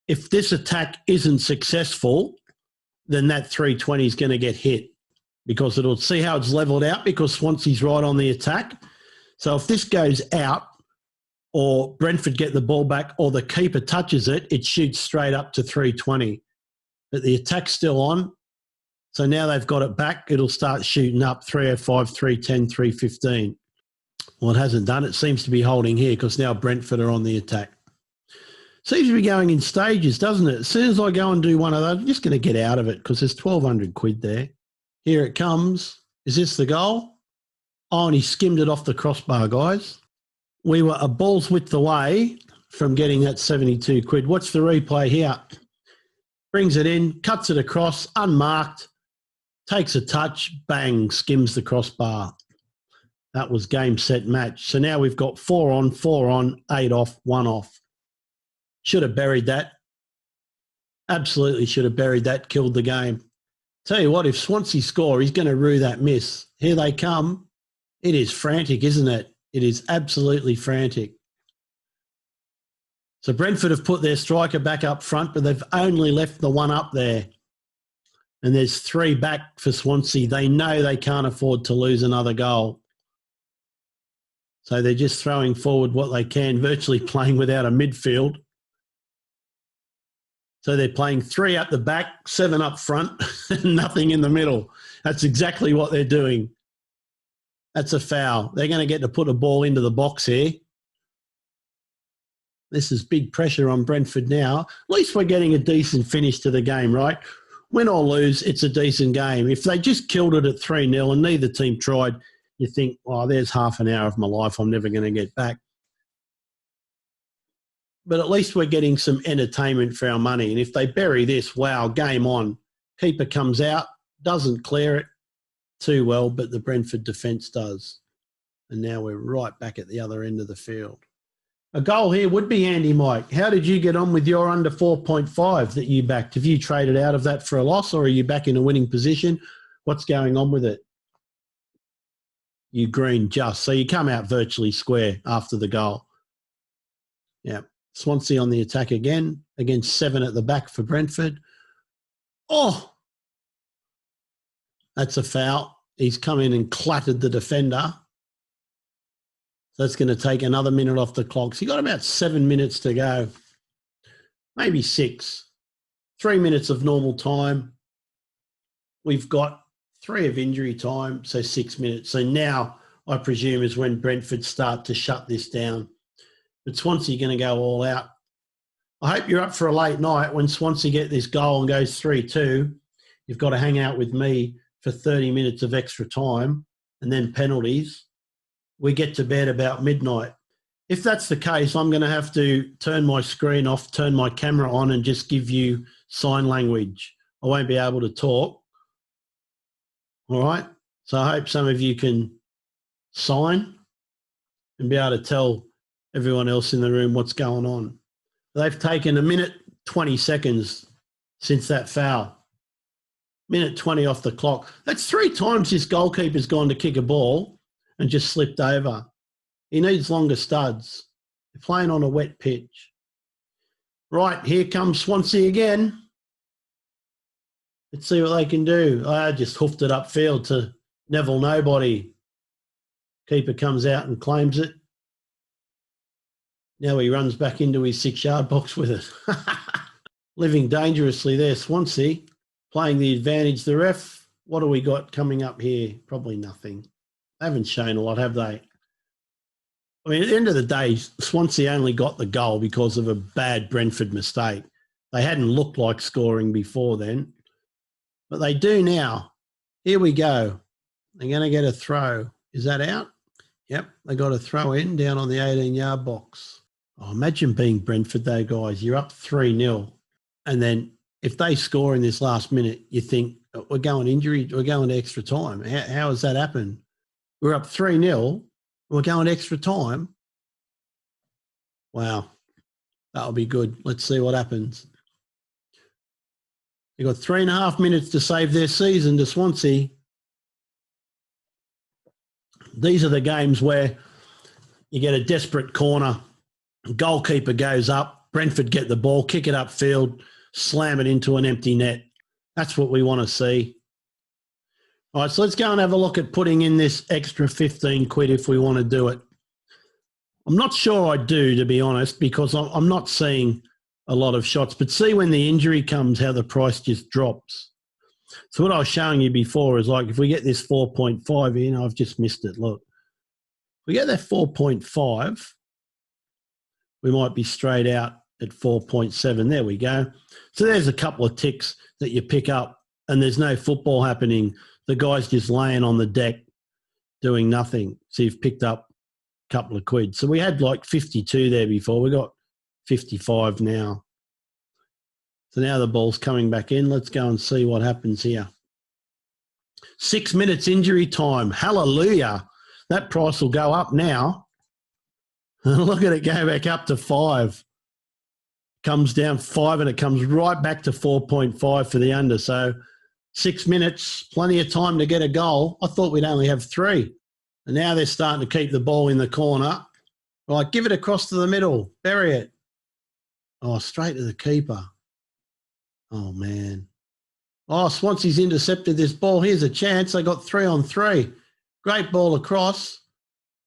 if this attack isn't successful, then that 320 is going to get hit, because it'll see how it's levelled out, because Swansea's right on the attack. So if this goes out, or Brentford get the ball back, or the keeper touches it, it shoots straight up to 320. But the attack's still on. So now they've got it back, it'll start shooting up 305, 310, 315. Well, it hasn't done. It seems to be holding here because now Brentford are on the attack. Seems to be going in stages, doesn't it? As soon as I go and do one of those, I'm just going to get out of it because there's 1,200 quid there. Here it comes. Is this the goal? Oh, and he skimmed it off the crossbar, guys. We were a ball's width away from getting that 72 quid. Watch the replay here. Brings it in, cuts it across, unmarked, takes a touch, bang, skims the crossbar. That was game, set, match. So now we've got 4 on, 8 off, 1 off. Should have buried that. Absolutely should have buried that, killed the game. Tell you what, if Swansea score, he's going to rue that miss. Here they come. It is frantic, isn't it? It is absolutely frantic. So Brentford have put their striker back up front, but they've only left the one up there. And there's 3 back for Swansea. They know they can't afford to lose another goal. So they're just throwing forward what they can, virtually playing without a midfield. So they're playing 3 at the back, 7 up front, and nothing in the middle. That's exactly what they're doing. That's a foul. They're going to get to put a ball into the box here. This is big pressure on Brentford now. At least we're getting a decent finish to the game, right? Win or lose, it's a decent game. If they just killed it at 3-0 and neither team tried, you think, oh, there's half an hour of my life I'm never going to get back. But at least we're getting some entertainment for our money. And if they bury this, wow, game on. Keeper comes out, doesn't clear it too well, but the Brentford defence does. And now we're right back at the other end of the field. A goal here would be handy, Mike. How did you get on with your under 4.5 that you backed? Have you traded out of that for a loss, or are you back in a winning position? What's going on with it? You green just. So you come out virtually square after the goal. Yeah. Swansea on the attack again, against 7 at the back for Brentford. Oh, that's a foul. He's come in and clattered the defender. So that's going to take another minute off the clock. So you've got about 7 minutes to go, maybe 6. 3 minutes of normal time. We've got 3 of injury time, so 6 minutes. So now, I presume, is when Brentford start to shut this down. But Swansea are going to go all out. I hope you're up for a late night when Swansea get this goal and goes 3-2. You've got to hang out with me for 30 minutes of extra time and then penalties. We get to bed about midnight. If that's the case, I'm going to have to turn my screen off, turn my camera on, and just give you sign language. I won't be able to talk. All right? So I hope some of you can sign and be able to tell everyone else in the room what's going on. They've taken 1 minute 20 seconds since that foul. 1:20 off the clock. That's 3 times this goalkeeper's gone to kick a ball and just slipped over. He needs longer studs. They're playing on a wet pitch. Right, here comes Swansea again. Let's see what they can do. I just hoofed it upfield to Neville Nobody. Keeper comes out and claims it. Now he runs back into his 6-yard box with it. Living dangerously there, Swansea. Playing the advantage. The ref, what do we got coming up here? Probably nothing. They haven't shown a lot, have they? I mean, at the end of the day, Swansea only got the goal because of a bad Brentford mistake. They hadn't looked like scoring before then. But they do now. Here we go. They're going to get a throw. Is that out? Yep, they got a throw in down on the 18-yard box. Oh, imagine being Brentford, though, guys. You're up 3-0. And then if they score in this last minute, you think, we're going injury, we're going to extra time. How has that happened? We're up 3-0, we're going extra time. Wow, that'll be good. Let's see what happens. They've got 3.5 minutes to save their season to Swansea. These are the games where you get a desperate corner, goalkeeper goes up, Brentford get the ball, kick it upfield, slam it into an empty net. That's what we want to see. All right, so let's go and have a look at putting in this extra 15 quid if we want to do it. I'm not sure I do, to be honest, because I'm not seeing a lot of shots. But see when the injury comes, how the price just drops. So what I was showing you before is like if we get this 4.5 in, I've just missed it. Look, if we get that 4.5, we might be straight out at 4.7. There we go. So there's a couple of ticks that you pick up and there's no football happening. The guy's just laying on the deck doing nothing. So you've picked up a couple of quid. So we had like 52 there before. We got 55 now. So now the ball's coming back in. Let's go and see what happens here. 6 minutes injury time. Hallelujah. That price will go up now. Look at it go back up to 5. Comes down 5 and it comes right back to 4.5 for the under. So 6 minutes, plenty of time to get a goal. I thought we'd only have 3. And now they're starting to keep the ball in the corner. Right, give it across to the middle. Bury it. Oh, straight to the keeper. Oh, man. Oh, Swansea's intercepted this ball. Here's a chance. They got 3 on 3. Great ball across.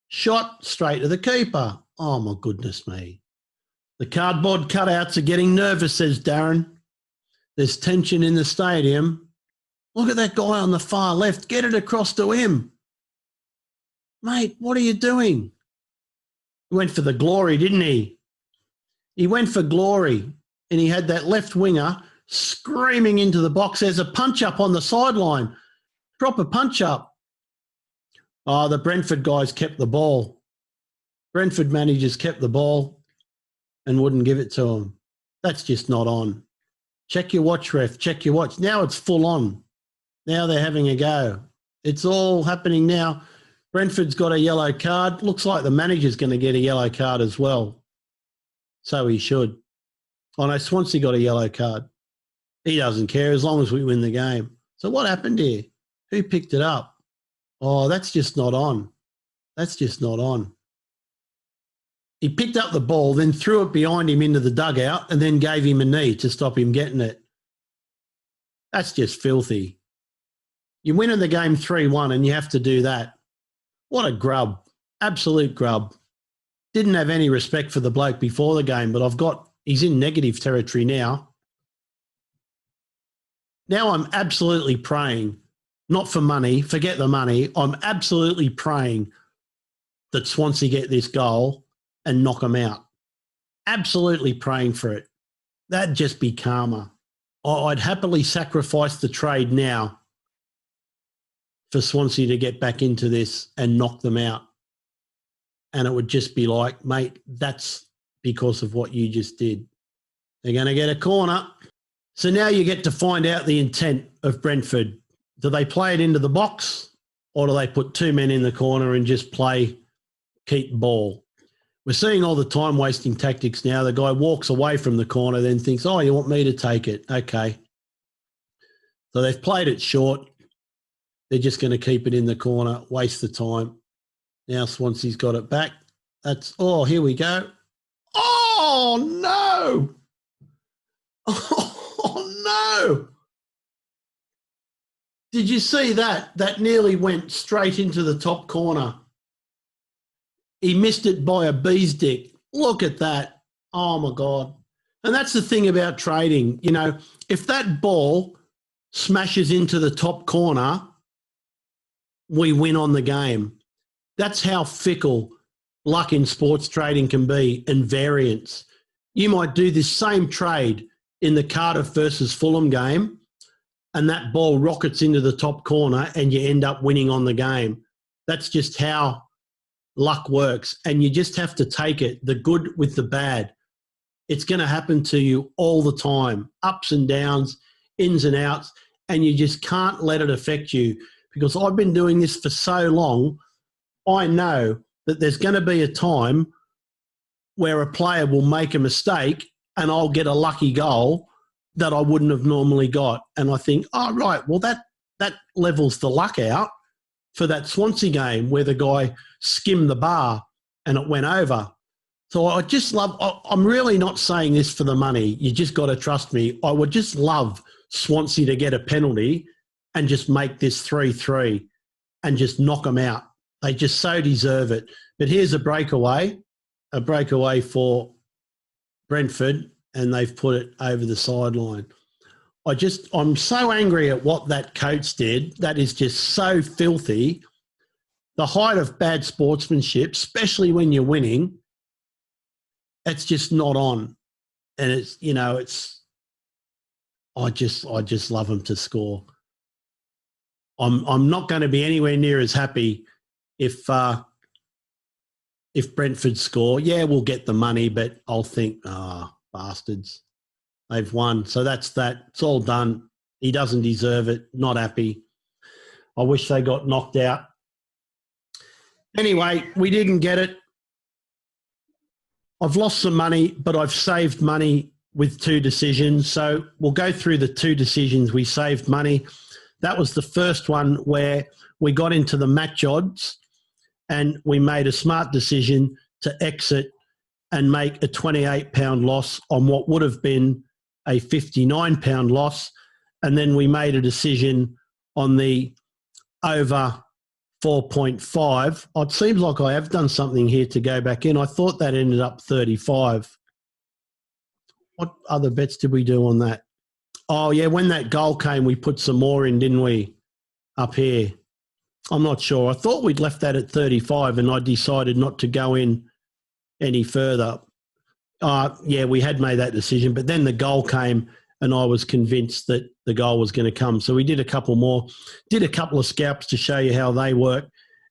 Shot straight to the keeper. Oh, my goodness me. The cardboard cutouts are getting nervous, says Darren. There's tension in the stadium. Look at that guy on the far left. Get it across to him. Mate, what are you doing? He went for the glory, didn't he? He went for glory, and he had that left winger screaming into the box. There's a punch-up on the sideline. Proper punch-up. Oh, the Brentford guys kept the ball. Brentford managers kept the ball and wouldn't give it to him. That's just not on. Check your watch, ref. Check your watch. Now it's full on. Now they're having a go. It's all happening now. Brentford's got a yellow card. Looks like the manager's going to get a yellow card as well. So he should. I know Swansea got a yellow card. He doesn't care as long as we win the game. So what happened here? Who picked it up? Oh, that's just not on. That's just not on. He picked up the ball, then threw it behind him into the dugout and then gave him a knee to stop him getting it. That's just filthy. You're winning the game 3-1 and you have to do that. What a grub. Absolute grub. Didn't have any respect for the bloke before the game, but he's in negative territory now. Now I'm absolutely praying, not for money, forget the money. I'm absolutely praying that Swansea get this goal and knock them out. Absolutely praying for it. That'd just be karma. I'd happily sacrifice the trade now for Swansea to get back into this and knock them out. And it would just be like, mate, that's because of what you just did. They're going to get a corner. So now you get to find out the intent of Brentford. Do they play it into the box or do they put two men in the corner and just keep ball? We're seeing all the time-wasting tactics now. The guy walks away from the corner, then thinks, oh, you want me to take it? Okay. So they've played it short. They're just going to keep it in the corner, waste the time. Now Swansea's got it back. Here we go. Oh, no. Oh, no. Did you see that? That nearly went straight into the top corner. He missed it by a bee's dick. Look at that. Oh, my God. And that's the thing about trading. You know, if that ball smashes into the top corner, we win on the game. That's how fickle luck in sports trading can be and variance. You might do this same trade in the Cardiff versus Fulham game and that ball rockets into the top corner and you end up winning on the game. That's just how luck works. And you just have to take it, the good with the bad. It's going to happen to you all the time, ups and downs, ins and outs, and you just can't let it affect you. Because I've been doing this for so long, I know that there's going to be a time where a player will make a mistake and I'll get a lucky goal that I wouldn't have normally got. And I think, oh, right, well, that levels the luck out for that Swansea game where the guy skimmed the bar and it went over. So I just love, I'm really not saying this for the money. You just got to trust me. I would just love Swansea to get a penalty and just make this 3-3 and just knock them out. They just so deserve it. But here's a breakaway for Brentford, and they've put it over the sideline. I'm so angry at what that coach did. That is just so filthy. The height of bad sportsmanship, especially when you're winning, it's just not on. And I just love them to score. I'm not going to be anywhere near as happy if Brentford score. Yeah, we'll get the money, but I'll think, bastards, they've won. So that's that. It's all done. He doesn't deserve it. Not happy. I wish they got knocked out. Anyway, we didn't get it. I've lost some money, but I've saved money with two decisions. So we'll go through the two decisions we saved money. That was the first one where we got into the match odds and we made a smart decision to exit and make a £28 loss on what would have been a £59 loss. And then we made a decision on the over 4.5. Oh, it seems like I have done something here to go back in. I thought that ended up 35. What other bets did we do on that? Oh, yeah, when that goal came, we put some more in, didn't we, up here? I'm not sure. I thought we'd left that at 35 and I decided not to go in any further. Yeah, we had made that decision, but then the goal came and I was convinced that the goal was going to come. So we did a couple more, did a couple of scalps to show you how they work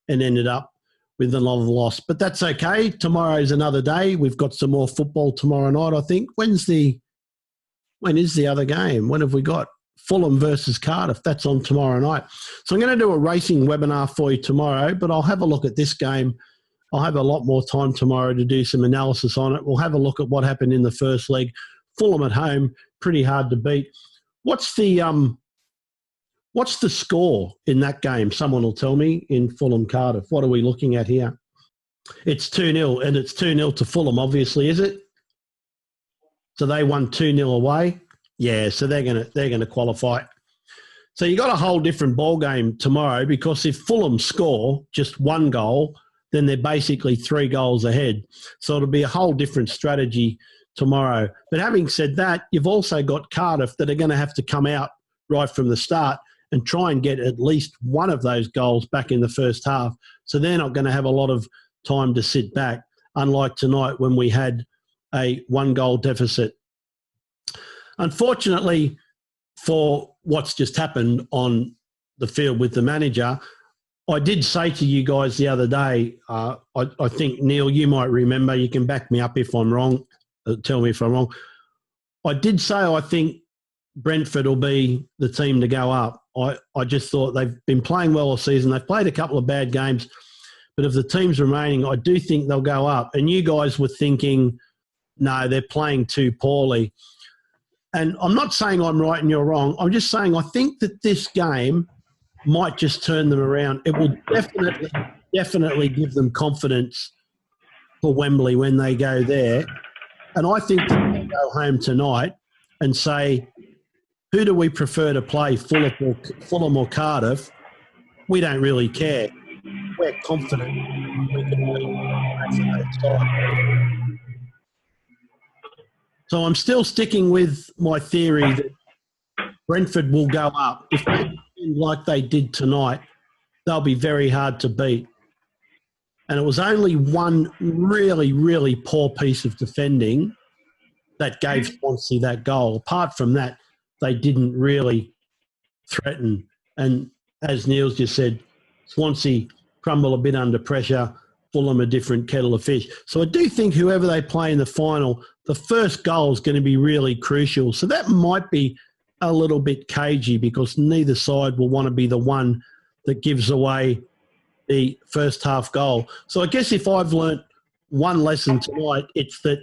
and ended up with another loss. But that's okay. Tomorrow's another day. We've got some more football tomorrow night, I think. When is the other game? When have we got? Fulham versus Cardiff. That's on tomorrow night. So I'm going to do a racing webinar for you tomorrow, but I'll have a look at this game I'll have a lot more time tomorrow to do some analysis on it. We'll have a look at what happened in the first leg. Fulham at home, pretty hard to beat. What's the score in that game? Someone will tell me, in Fulham Cardiff. What are we looking at here? It's 2-0, and it's 2-0 to Fulham, obviously, is it? So they won 2-0 away. Yeah, so they're gonna qualify. So you got a whole different ball game tomorrow, because if Fulham score just one goal, then they're basically 3 goals ahead. So it'll be a whole different strategy tomorrow. But having said that, you've also got Cardiff that are going to have to come out right from the start and try and get at least one of those goals back in the first half. So they're not going to have a lot of time to sit back, unlike tonight when we had a 1-goal deficit. Unfortunately for what's just happened on the field with the manager, I did say to you guys the other day, I think, Neil, you might remember, you can back me up if I'm wrong, tell me if I'm wrong. I did say I think Brentford will be the team to go up. I just thought they've been playing well all season. They've played a couple of bad games, but of the teams remaining, I do think they'll go up. And you guys were thinking, no, they're playing too poorly. And I'm not saying I'm right and you're wrong. I'm just saying I think that this game might just turn them around. It will definitely give them confidence for Wembley when they go there. And I think that they'll go home tonight and say, who do we prefer to play, Fulham or Cardiff? We don't really care. We're confident we can beat that side. So I'm still sticking with my theory that Brentford will go up. If they defend like they did tonight, they'll be very hard to beat. And it was only one really, really poor piece of defending that gave Swansea that goal. Apart from that, they didn't really threaten. And as Neil's just said, Swansea crumble a bit under pressure, Fulham a different kettle of fish. So I do think whoever they play in the final, the first goal is going to be really crucial. So that might be a little bit cagey, because neither side will want to be the one that gives away the first half goal. So I guess if I've learnt one lesson tonight, it's that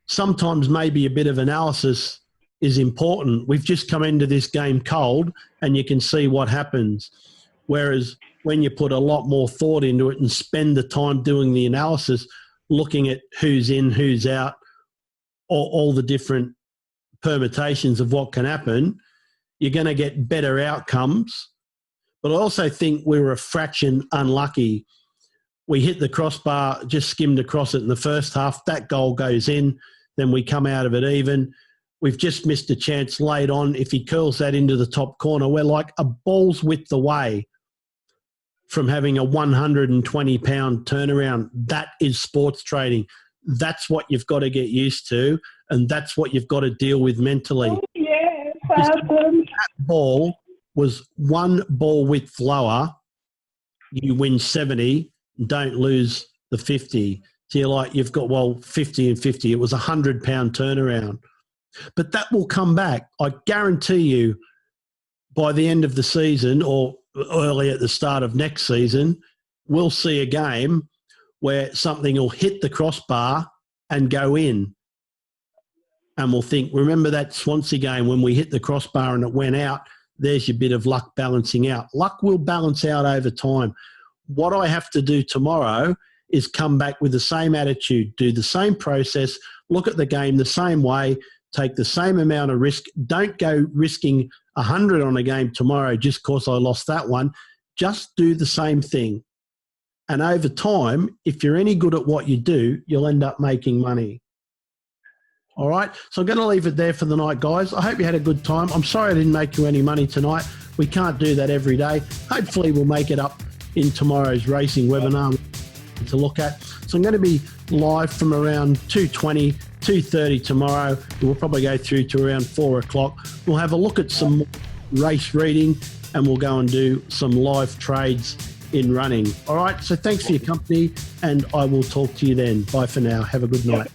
sometimes maybe a bit of analysis is important. We've just come into this game cold and you can see what happens. Whereas when you put a lot more thought into it and spend the time doing the analysis, looking at who's in, who's out, all the different permutations of what can happen, you're going to get better outcomes. But I also think we were a fraction unlucky. We hit the crossbar, just skimmed across it in the first half. That goal goes in, then we come out of it even. We've just missed a chance late on. If he curls that into the top corner, we're like a ball's width away from having a 120-pound turnaround. That is sports trading. That's what you've got to get used to, and that's what you've got to deal with mentally. Oh, yes, that ball was one ball width lower, you win 70, don't lose the 50. So you're like, you've got, 50 and 50. It was a 100-pound turnaround. But that will come back. I guarantee you by the end of the season or early at the start of next season, we'll see a game where something will hit the crossbar and go in. And we'll think, remember that Swansea game when we hit the crossbar and it went out? There's your bit of luck balancing out. Luck will balance out over time. What I have to do tomorrow is come back with the same attitude, do the same process, look at the game the same way, take the same amount of risk. Don't go risking 100 on a game tomorrow just because I lost that one. Just do the same thing. And over time, if you're any good at what you do, you'll end up making money. All right? So I'm going to leave it there for the night, guys. I hope you had a good time. I'm sorry I didn't make you any money tonight. We can't do that every day. Hopefully we'll make it up in tomorrow's racing webinar to look at. So I'm going to be live from around 2:20, 2:30 tomorrow. We'll probably go through to around 4 o'clock. We'll have a look at some race reading and we'll go and do some live trades in running. All right, so thanks for your company and I will talk to you then. Bye for now. Have a good night.